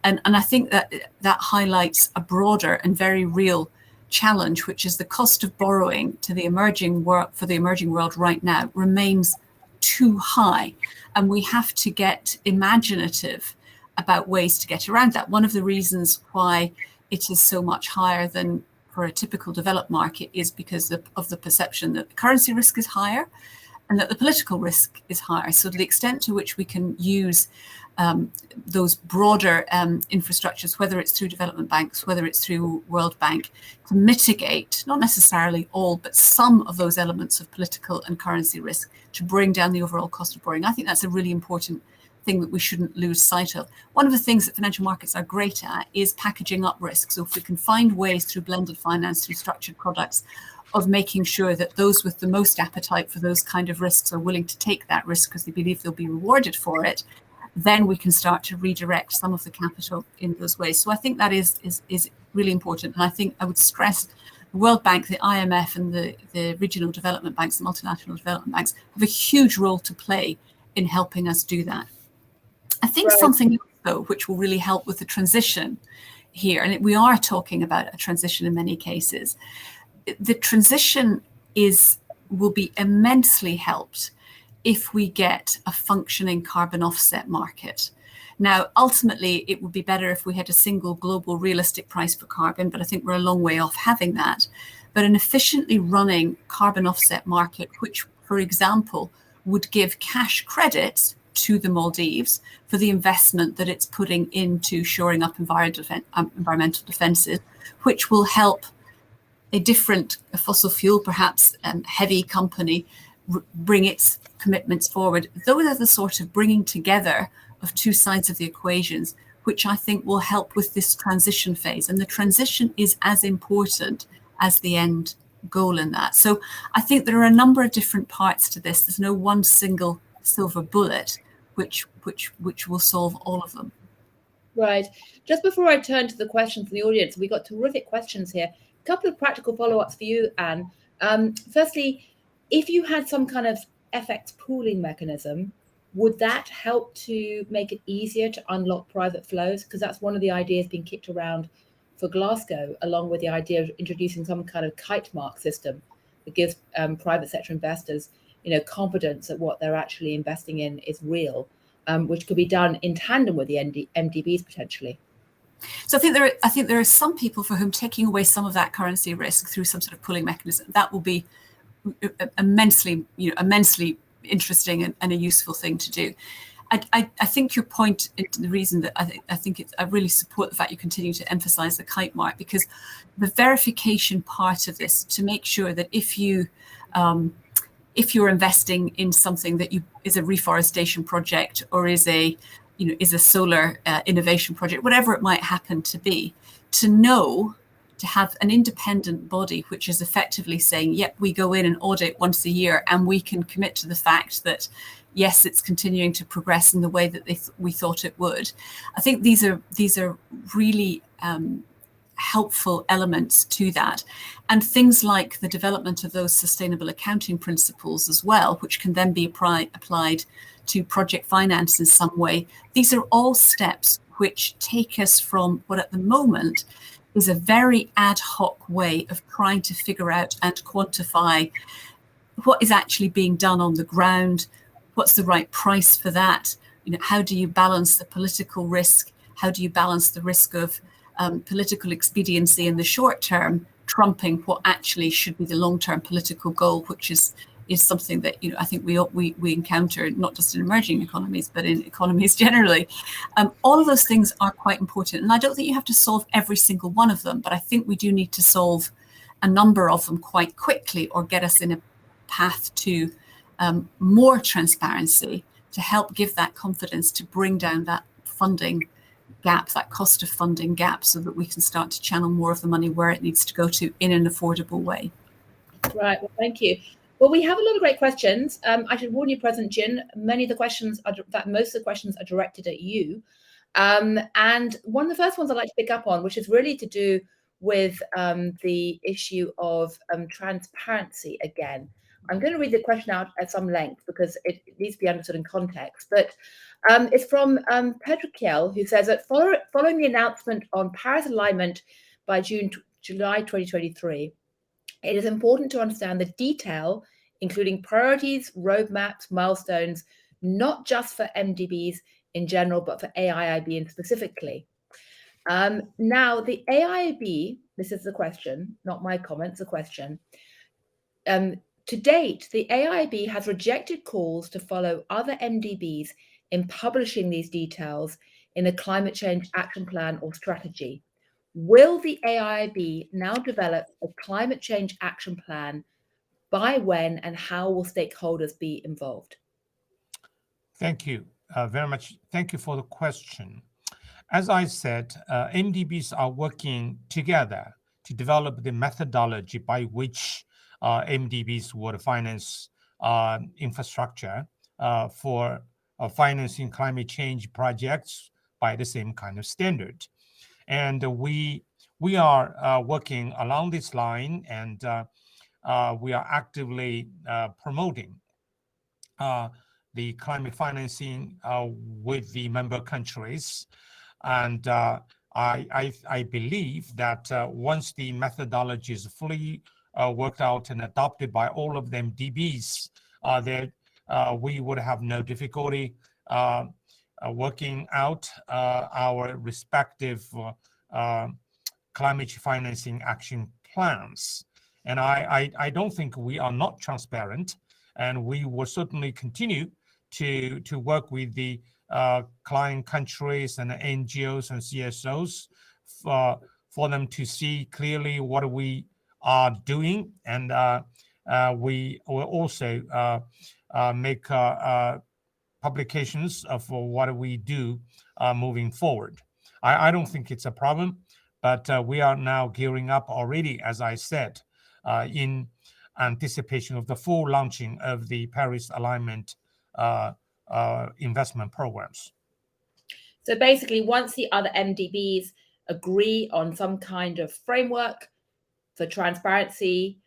And I think that highlights a broader and very real challenge, which is the cost of borrowing to the emerging world right now remains too high, and we have to get imaginative about ways to get around that. One of the reasons why it is so much higher than for a typical developed market is because of the perception that the currency risk is higher and that the political risk is higher. So to the extent to which we can use those broader infrastructures, whether it's through development banks, whether it's through World Bank, to mitigate, not necessarily all, but some of those elements of political and currency risk, to bring down the overall cost of borrowing. I think that's a really important thing that we shouldn't lose sight of. One of the things that financial markets are great at is packaging up risk. So if we can find ways through blended finance, through structured products, of making sure that those with the most appetite for those kind of risks are willing to take that risk because they believe they'll be rewarded for it, then we can start to redirect some of the capital in those ways. So I think that is really important. And I think I would stress the World Bank, the IMF, and the regional development banks, the multilateral development banks, have a huge role to play in helping us do that. I think something else, though, which will really help with the transition here, and we are talking about a transition in many cases, the transition will be immensely helped if we get a functioning carbon offset market. Now, ultimately, it would be better if we had a single global realistic price for carbon, but I think we're a long way off having that. But an efficiently running carbon offset market, which, for example, would give cash credits to the Maldives for the investment that it's putting into shoring up environmental defences, which will help a fossil fuel, perhaps heavy company, bring its commitments forward. Those are the sort of bringing together of two sides of the equations, which I think will help with this transition phase. And the transition is as important as the end goal in that. So I think there are a number of different parts to this. There's no one single silver bullet which will solve all of them. Right. Just before I turn to the questions from the audience, we got terrific questions here. A couple of practical follow-ups for you, Anne. Firstly, if you had some kind of FX pooling mechanism, would that help to make it easier to unlock private flows? Because that's one of the ideas being kicked around for Glasgow, along with the idea of introducing some kind of kite mark system that gives private sector investors, confidence that what they're actually investing in is real, which could be done in tandem with the MDBs potentially. So I think there are some people for whom taking away some of that currency risk through some sort of pooling mechanism, that will be immensely interesting and a useful thing to do. I think your point, the reason that I really support the fact you continue to emphasize the kite mark, because the verification part of this, to make sure that if you're investing in something that is a reforestation project or is a solar innovation project, whatever it might happen to be, to have an independent body which is effectively saying, yep, we go in and audit once a year and we can commit to the fact that, yes, it's continuing to progress in the way that we thought it would. I think these are really helpful elements to that. And things like the development of those sustainable accounting principles as well, which can then be applied to project finance in some way. These are all steps which take us from what at the moment is a very ad hoc way of trying to figure out and quantify what is actually being done on the ground, what's the right price for that, how do you balance the political risk, how do you balance the risk of political expediency in the short term, trumping what actually should be the long-term political goal, which is something that I think we encounter not just in emerging economies but in economies generally. All of those things are quite important, and I don't think you have to solve every single one of them, but I think we do need to solve a number of them quite quickly, or get us in a path to more transparency to help give that confidence to bring down that funding gap, that cost of funding gap, so that we can start to channel more of the money where it needs to go to in an affordable way. Right, well, thank you. Well, we have a lot of great questions. I should warn you, President Jin, most of the questions are directed at you. And one of the first ones I'd like to pick up on, which is really to do with the issue of transparency again. I'm going to read the question out at some length because it needs to be understood in context. But it's from Pedro, who says that following the announcement on Paris alignment by July 2023, it is important to understand the detail, including priorities, roadmaps, milestones, not just for MDBs in general, but for AIIB specifically. Now, the AIIB, this is the question, not my comments, the question. To date, the AIIB has rejected calls to follow other MDBs in publishing these details in a climate change action plan or strategy. Will the AIIB now develop a climate change action plan? By when, and how will stakeholders be involved? Thank you very much. Thank you for the question. As I said, MDBs are working together to develop the methodology by which MDBs would finance infrastructure for financing climate change projects by the same kind of standard. And we are working along this line, and we are actively promoting the climate financing with the member countries. And I believe that once the methodology is fully worked out and adopted by all of them MDBs, we would have no difficulty working out our respective climate financing action plans. And I don't think we are not transparent, and we will certainly continue to work with the client countries and NGOs and CSOs for them to see clearly what we are doing, and we will also make publications of what we do moving forward. I don't think it's a problem, but we are now gearing up already, as I said, in anticipation of the full launching of the Paris alignment investment programs. So basically, once the other MDBs agree on some kind of framework for transparency,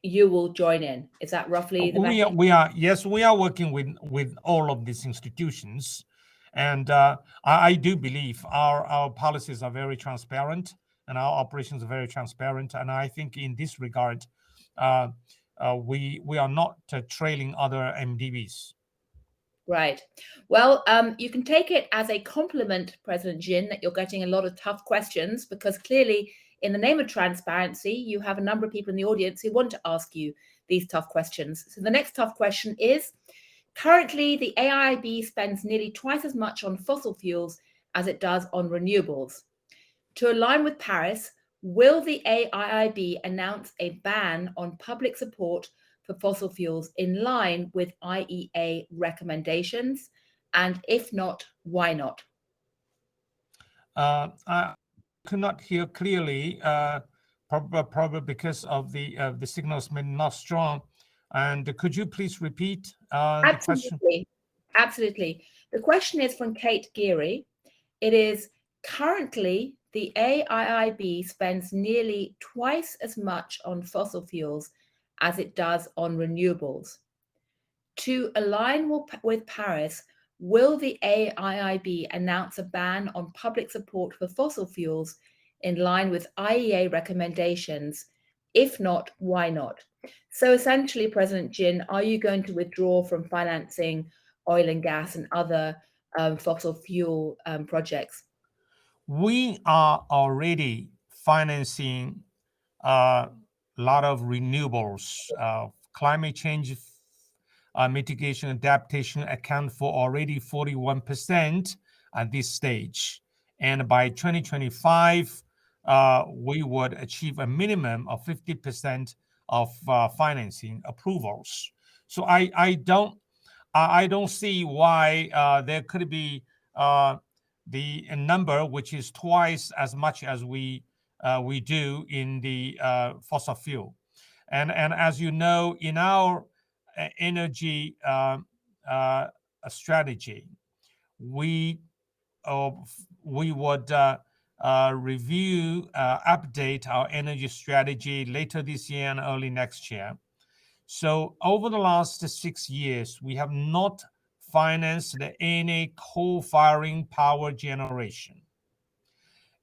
you will join in. Is that roughly the message? We are working with all of these institutions, and I do believe our policies are very transparent and our operations are very transparent. And I think in this regard, we are not trailing other MDBs. Right. Well, you can take it as a compliment, President Jin, that you're getting a lot of tough questions, because clearly, in the name of transparency, you have a number of people in the audience who want to ask you these tough questions. So the next tough question is, currently, the AIIB spends nearly twice as much on fossil fuels as it does on renewables. To align with Paris, will the AIIB announce a ban on public support for fossil fuels in line with IEA recommendations? And if not, why not? I could not hear clearly, probably because of the signals may not strong. And could you please repeat the question? Absolutely. The question is from Kate Geary. It is, currently, the AIIB spends nearly twice as much on fossil fuels as it does on renewables. To align with Paris, will the AIIB announce a ban on public support for fossil fuels in line with IEA recommendations? If not, why not? So essentially, President Jin, are you going to withdraw from financing oil and gas and other fossil fuel projects? We are already financing a lot of renewables. Climate change mitigation adaptation account for already 41% at this stage. And by 2025, we would achieve a minimum of 50% of financing approvals. So I don't see why there could be the number which is twice as much as we do in the fossil fuel. And as you know, in our energy strategy, we would review, update our energy strategy later this year and early next year. So over the last 6 years, we have not financed any coal-firing power generation.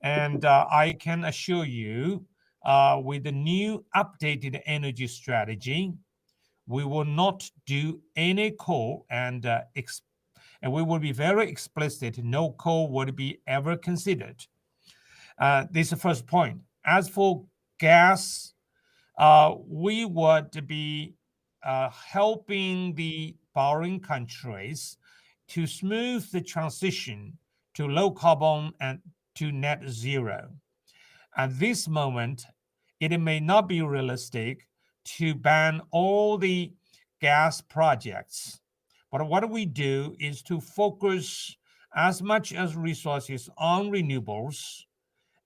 And I can assure you, with the new updated energy strategy, we will not do any coal, and we will be very explicit, no coal would be ever considered. This is the first point. As for gas, we would be helping the borrowing countries to smooth the transition to low carbon and to net zero. At this moment, it may not be realistic to ban all the gas projects. But what we do is to focus as much as resources on renewables.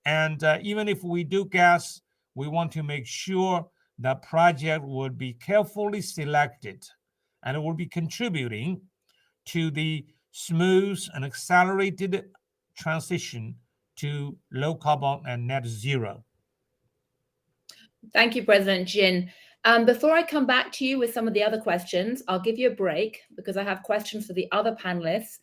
And even if we do gas, we want to make sure the project would be carefully selected and it will be contributing to the smooth and accelerated transition to low carbon and net zero. Thank you, President Jin. Before I come back to you with some of the other questions, I'll give you a break because I have questions for the other panelists.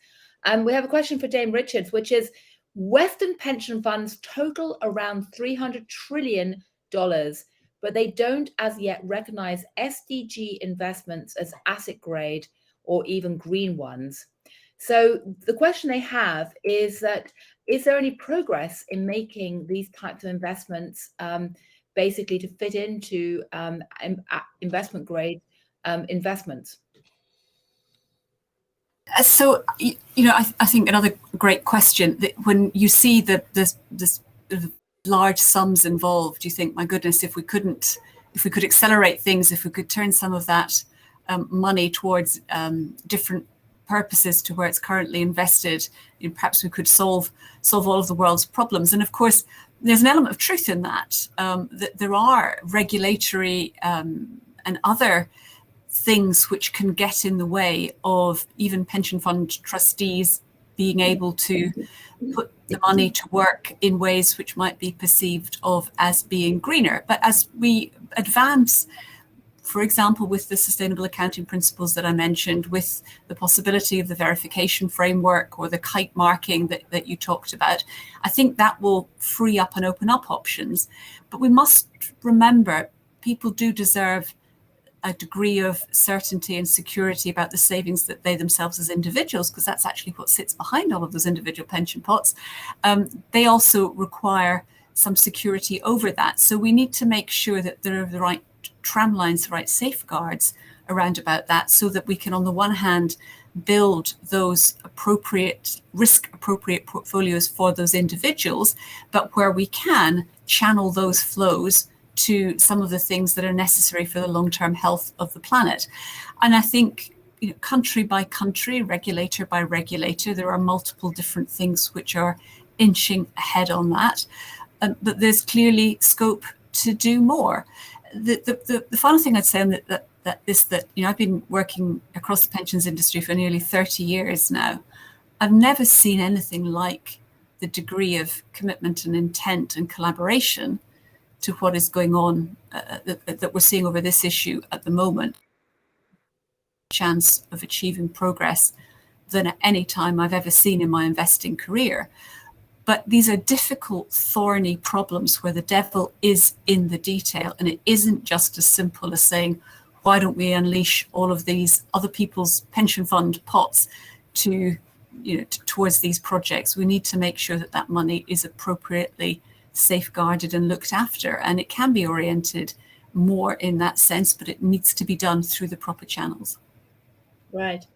We have a question for Dame Richards, which is, Western pension funds total around $300 trillion, but they don't as yet recognize SDG investments as asset grade or even green ones. So the question they have is that, is there any progress in making these types of investments basically to fit into investment grade investments? So, I think another great question, that when you see the large sums involved, you think, my goodness, if we could accelerate things, if we could turn some of that money towards different purposes to where it's currently invested, perhaps we could solve all of the world's problems. And of course, there's an element of truth in that, that there are regulatory and other things which can get in the way of even pension fund trustees being able to put the money to work in ways which might be perceived of as being greener. But as we advance for example, with the sustainable accounting principles that I mentioned, with the possibility of the verification framework or the kite marking that you talked about, I think that will free up and open up options. But we must remember people do deserve a degree of certainty and security about the savings that they themselves as individuals, because that's actually what sits behind all of those individual pension pots. They also require some security over that. So we need to make sure that there are the right tramlines, the right safeguards around about that, so that we can, on the one hand, build those appropriate, risk-appropriate portfolios for those individuals, but where we can, channel those flows to some of the things that are necessary for the long-term health of the planet. And I think, country by country, regulator by regulator, there are multiple different things which are inching ahead on that. But there's clearly scope to do more. The final thing I'd say on that is that I've been working across the pensions industry for nearly 30 years now. I've never seen anything like the degree of commitment and intent and collaboration to what is going on that we're seeing over this issue at the moment. Chance of achieving progress than at any time I've ever seen in my investing career. But these are difficult, thorny problems where the devil is in the detail, and it isn't just as simple as saying, why don't we unleash all of these other people's pension fund pots towards these projects? We need to make sure that that money is appropriately safeguarded and looked after, and it can be oriented more in that sense, but it needs to be done through the proper channels. Right.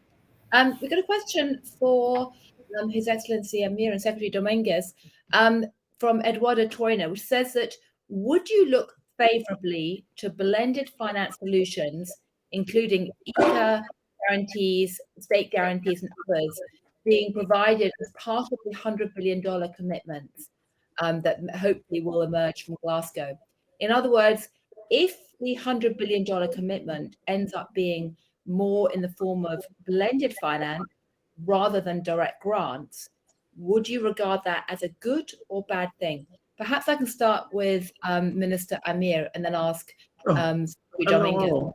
We've got a question for His Excellency Ameer and Secretary Dominguez from Eduardo Toina, which says that, would you look favorably to blended finance solutions, including ICA guarantees, state guarantees and others, being provided as part of the $100 billion commitments that hopefully will emerge from Glasgow? In other words, if the $100 billion commitment ends up being more in the form of blended finance rather than direct grants, would you regard that as a good or bad thing? Perhaps I can start with Minister Ameer and then ask Dominguez.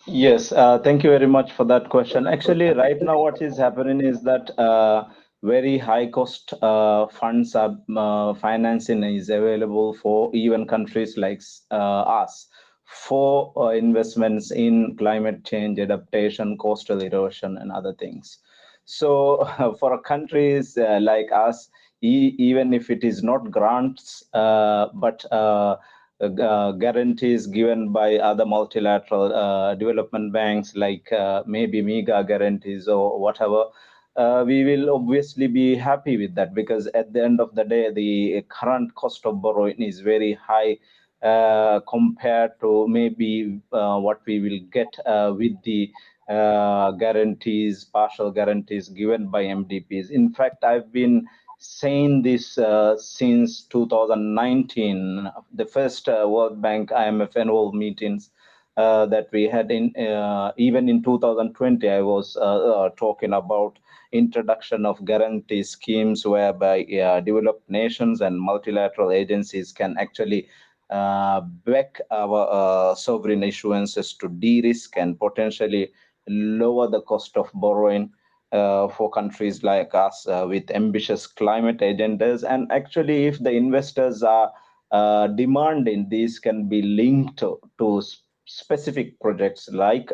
Yes, thank you very much for that question. Actually, right now what is happening is that very high cost funds are financing is available for even countries like us for investments in climate change, adaptation, coastal erosion, and other things. So for countries like us, even if it is not grants, but guarantees given by other multilateral development banks, like maybe MEGA guarantees or whatever, we will obviously be happy with that, because at the end of the day, the current cost of borrowing is very high compared to maybe what we will get with the guarantees, partial guarantees given by MDBs. In fact, I've been saying this since 2019, the first World Bank IMF annual meetings that we had in even in 2020. I was talking about introduction of guarantee schemes whereby developed nations and multilateral agencies can actually back our sovereign issuances to de-risk and potentially lower the cost of borrowing for countries like us with ambitious climate agendas. And actually, if the investors are demanding, these can be linked to specific projects like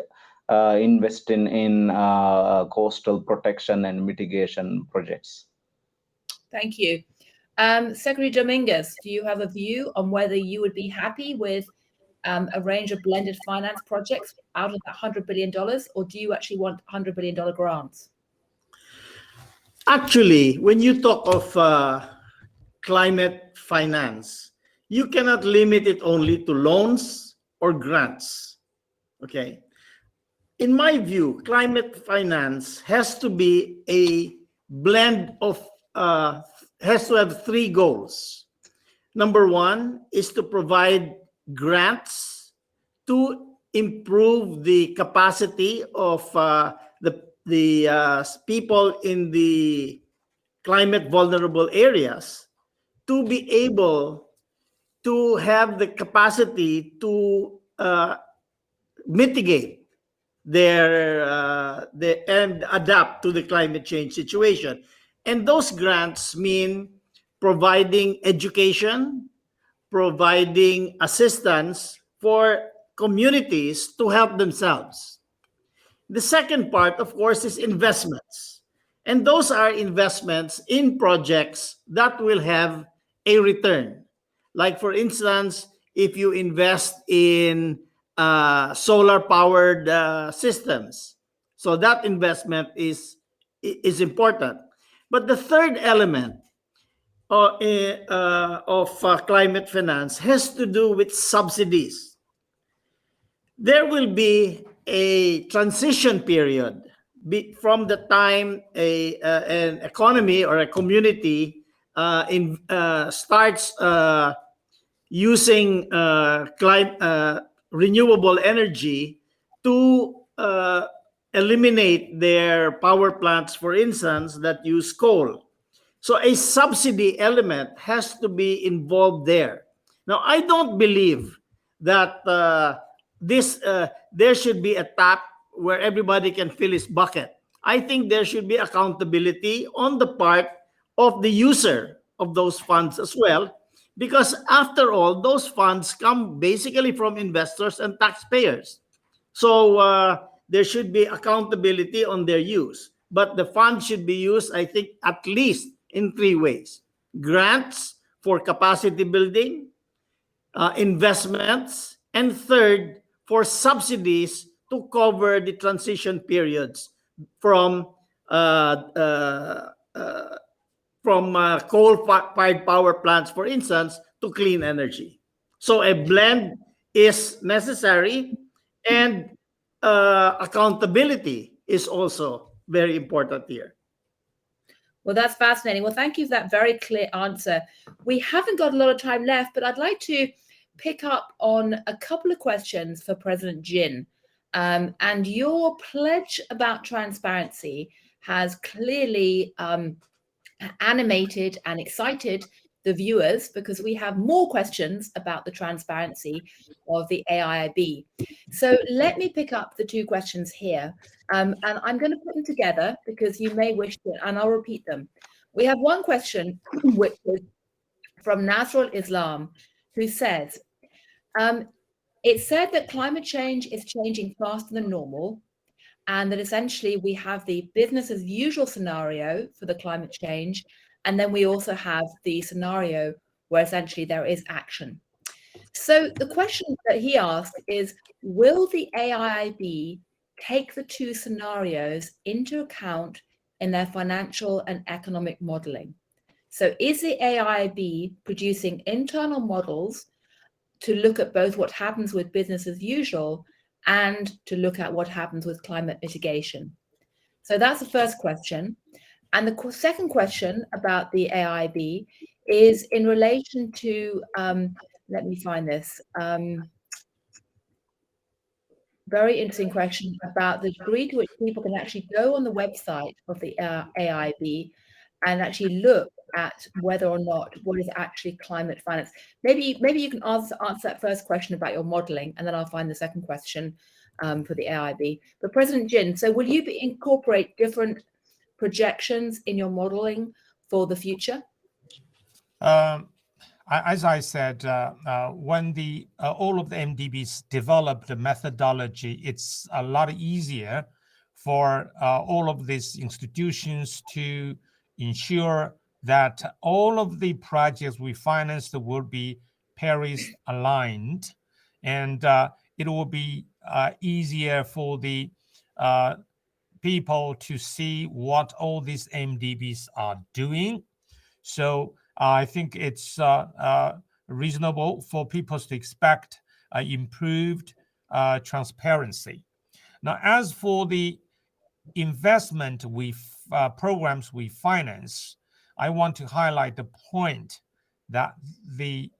investing in coastal protection and mitigation projects. Thank you. Secretary Dominguez, do you have a view on whether you would be happy with a range of blended finance projects out of that $100 billion, or do you actually want $100 billion grants? Actually, when you talk of climate finance, you cannot limit it only to loans or grants. Okay. In my view, climate finance has to be a blend of, has to have three goals. Number one is to provide grants to improve the capacity of the people in the climate vulnerable areas to be able to have the capacity to mitigate and adapt to the climate change situation. And those grants mean providing education, providing assistance for communities to help themselves. The second part, of course, is investments. And those are investments in projects that will have a return. Like, for instance, if you invest in solar-powered systems, so that investment is important. But the third element of climate finance has to do with subsidies. There will be a transition period from the time an economy or a community starts using renewable energy to eliminate their power plants, for instance, that use coal. So a subsidy element has to be involved there. Now, I don't believe that there should be a tap where everybody can fill his bucket. I think there should be accountability on the part of the user of those funds as well, because after all, those funds come basically from investors and taxpayers. So there should be accountability on their use. But the fund should be used, I think, at least in three ways: grants for capacity building, investments, and third, for subsidies to cover the transition periods from coal-fired power plants, for instance, to clean energy. So a blend is necessary, and accountability is also very important here. Well, that's fascinating. Well, thank you for that very clear answer. We haven't got a lot of time left, but I'd like to pick up on a couple of questions for President Jin. And your pledge about transparency has clearly animated and excited the viewers, because we have more questions about the transparency of the AIIB. So let me pick up the two questions here, and I'm going to put them together because you may wish to, and I'll repeat them. We have one question, which is from Nasrul Islam, who says, it's said that climate change is changing faster than normal, and that essentially we have the business as usual scenario for the climate change, and then we also have the scenario where essentially there is action. So the question that he asked is, will the AIIB take the two scenarios into account in their financial and economic modeling? So is the AIIB producing internal models to look at both what happens with business as usual and to look at what happens with climate mitigation? So that's the first question. And the second question about the AIIB is in relation to, let me find this, very interesting question about the degree to which people can actually go on the website of the AIIB and actually look at whether or not what is actually climate finance. Maybe you can answer that first question about your modeling, and then I'll find the second question for the AIIB. But President Jin, so will you incorporate different projections in your modeling for the future? As I said, when all of the MDBs develop the methodology, it's a lot easier for all of these institutions to ensure that all of the projects we financed will be Paris aligned, and it will be easier for the people to see what all these MDBs are doing. So I think it's reasonable for people to expect improved transparency. Now, as for the investment programs we finance, I want to highlight the point that the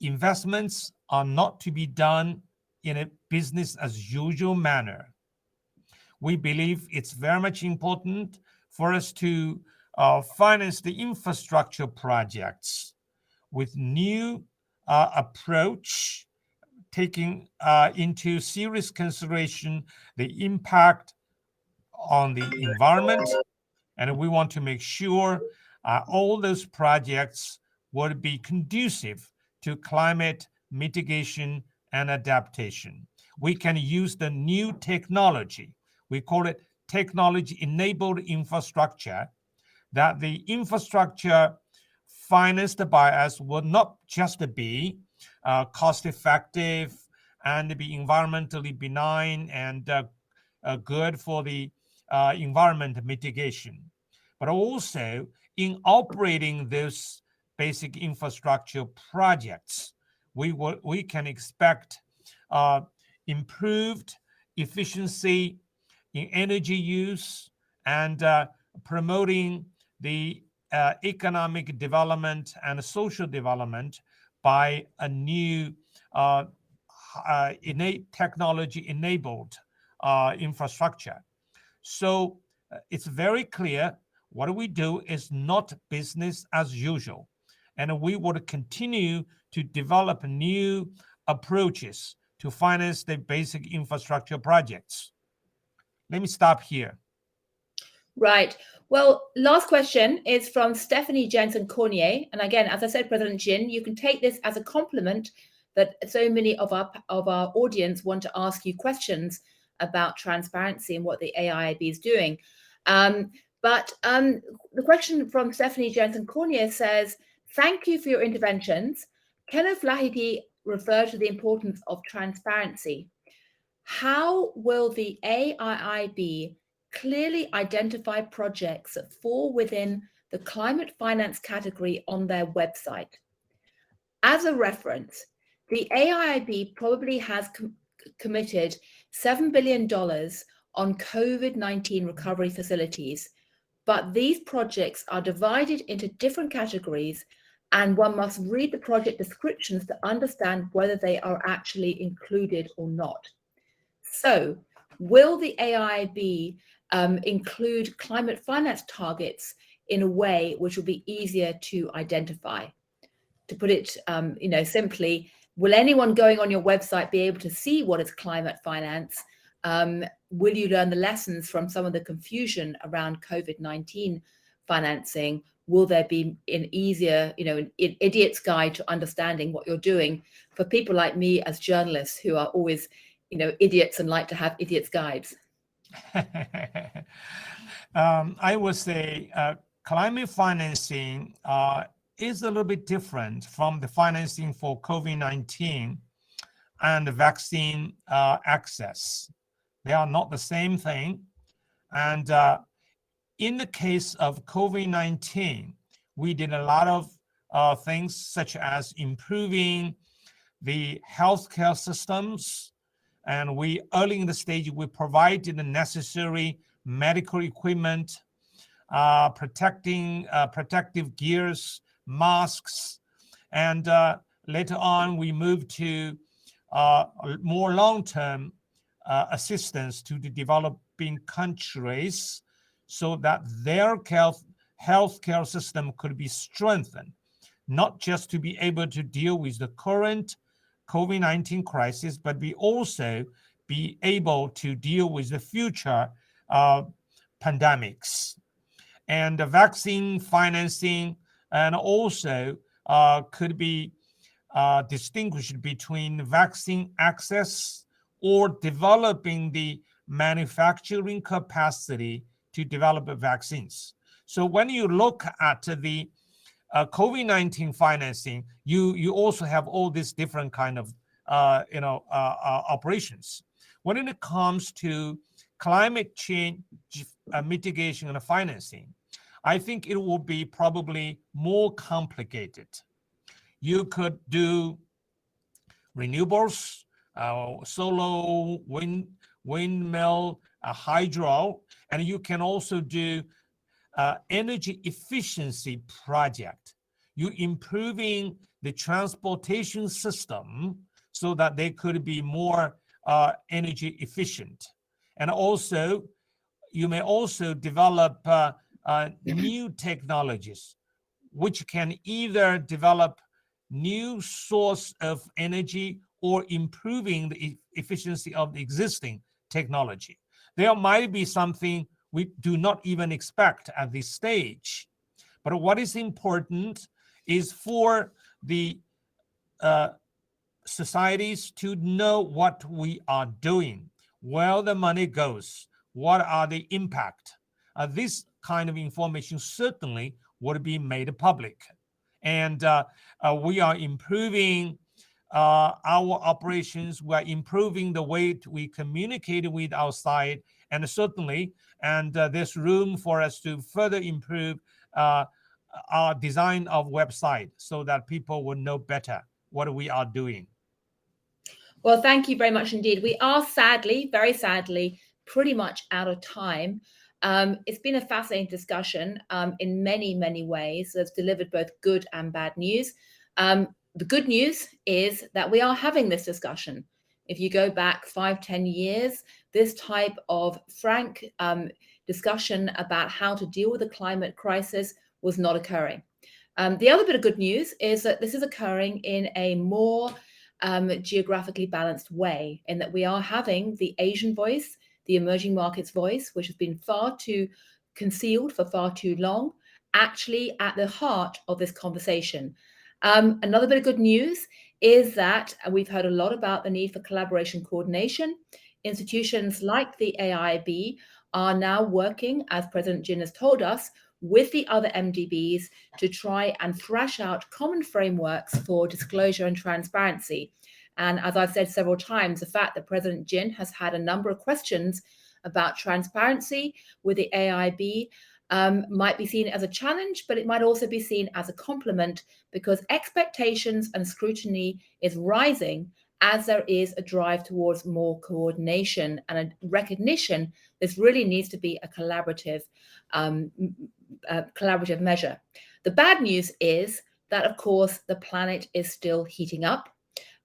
investments are not to be done in a business as usual manner. We believe it's very much important for us to finance the infrastructure projects with new approach, taking into serious consideration the impact on the environment. And we want to make sure all those projects would be conducive to climate mitigation and adaptation. We can use the new technology. We call it technology-enabled infrastructure, that the infrastructure financed by us will not just be cost-effective and be environmentally benign and good for the environment mitigation, but also in operating those basic infrastructure projects, we can expect improved efficiency in energy use and promoting the economic development and social development by a new innate technology-enabled infrastructure. So it's very clear what we do is not business as usual. And we would continue to develop new approaches to finance the basic infrastructure projects. Let me stop here. Right. Well, last question is from Stephanie Jensen-Cornier. And again, as I said, President Jin, you can take this as a compliment that so many of our audience want to ask you questions about transparency and what the AIIB is doing. But the question from Stephanie Jensen-Cornier says, thank you for your interventions. Kenneth Lahidi referred to the importance of transparency. How will the AIIB clearly identify projects that fall within the climate finance category on their website? As a reference, the AIIB probably has committed $7 billion on COVID-19 recovery facilities, but these projects are divided into different categories, and one must read the project descriptions to understand whether they are actually included or not. So, will the AIIB include climate finance targets in a way which will be easier to identify? To put it, simply, will anyone going on your website be able to see what is climate finance? Will you learn the lessons from some of the confusion around COVID-19 financing? Will there be an easier, an idiot's guide to understanding what you're doing for people like me as journalists who are always, idiots and like to have idiots' guides? I would say climate financing is a little bit different from the financing for COVID-19 and the vaccine access. They are not the same thing. And in the case of COVID-19, we did a lot of things such as improving the healthcare systems. And early in the stage, we provided the necessary medical equipment, protective gears, masks. And later on, we moved to more long-term assistance to the developing countries so that their healthcare system could be strengthened, not just to be able to deal with the current COVID-19 crisis, but we also be able to deal with the future pandemics. And the vaccine financing and also could be distinguished between vaccine access or developing the manufacturing capacity to develop vaccines. So when you look at the COVID-19 financing, you also have all these different kind of operations. When it comes to climate change mitigation and financing, I think it will be probably more complicated. You could do renewables, solar, windmill, hydro, and you can also do energy efficiency project. You improving the transportation system so that they could be more energy efficient. And also, you may also develop new technologies, which can either develop new source of energy or improving the efficiency of the existing technology. There might be something we do not even expect at this stage. But what is important is for the societies to know what we are doing, where the money goes, what are the impact. This kind of information certainly would be made public. And we are improving our operations. We are improving the way we communicate with outside, and certainly, and there's room for us to further improve our design of website so that people will know better what we are doing. Well, thank you very much indeed. We are sadly, very sadly, pretty much out of time. It's been a fascinating discussion in many, many ways. It's delivered both good and bad news. The good news is that we are having this discussion. If you go back 5-10 years, this type of frank discussion about how to deal with the climate crisis was not occurring. The other bit of good news is that this is occurring in a more geographically balanced way, in that we are having the Asian voice, the emerging markets voice, which has been far too concealed for far too long, actually at the heart of this conversation. Another bit of good news is that we've heard a lot about the need for collaboration coordination. Institutions like the AIIB are now working, as President Jin has told us, with the other MDBs to try and thrash out common frameworks for disclosure and transparency. And as I've said several times, the fact that President Jin has had a number of questions about transparency with the AIIB might be seen as a challenge, but it might also be seen as a compliment, because expectations and scrutiny is rising as there is a drive towards more coordination and a recognition this really needs to be a collaborative measure. The bad news is that, of course, the planet is still heating up.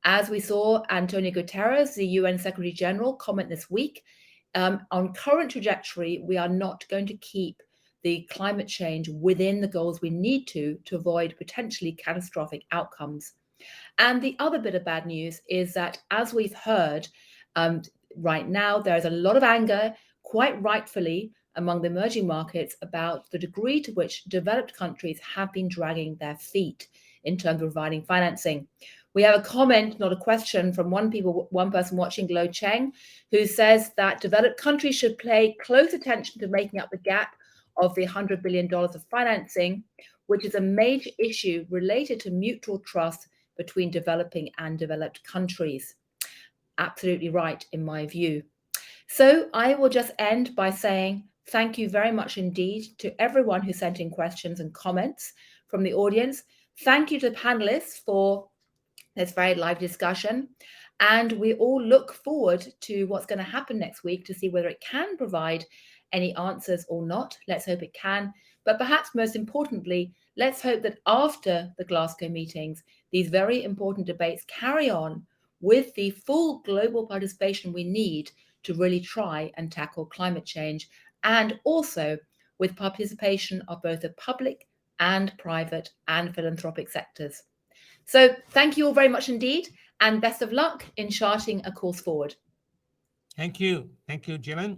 As we saw Antonio Guterres, the UN Secretary General, comment this week, on current trajectory, we are not going to keep the climate change within the goals we need to avoid potentially catastrophic outcomes. And the other bit of bad news is that, as we've heard right now, there is a lot of anger, quite rightfully, among the emerging markets about the degree to which developed countries have been dragging their feet in terms of providing financing. We have a comment, not a question, from one person watching, Lo Cheng, who says that developed countries should pay close attention to making up the gap of the $100 billion of financing, which is a major issue related to mutual trust between developing and developed countries. Absolutely right, in my view. So I will just end by saying thank you very much indeed to everyone who sent in questions and comments from the audience. Thank you to the panelists for this very live discussion. And we all look forward to what's going to happen next week to see whether it can provide any answers or not. Let's hope it can. But perhaps most importantly, let's hope that after the Glasgow meetings, these very important debates carry on with the full global participation we need to really try and tackle climate change, and also with participation of both the public and private and philanthropic sectors. So thank you all very much indeed, and best of luck in charting a course forward. Thank you. Thank you, Jillian.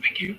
Thank you.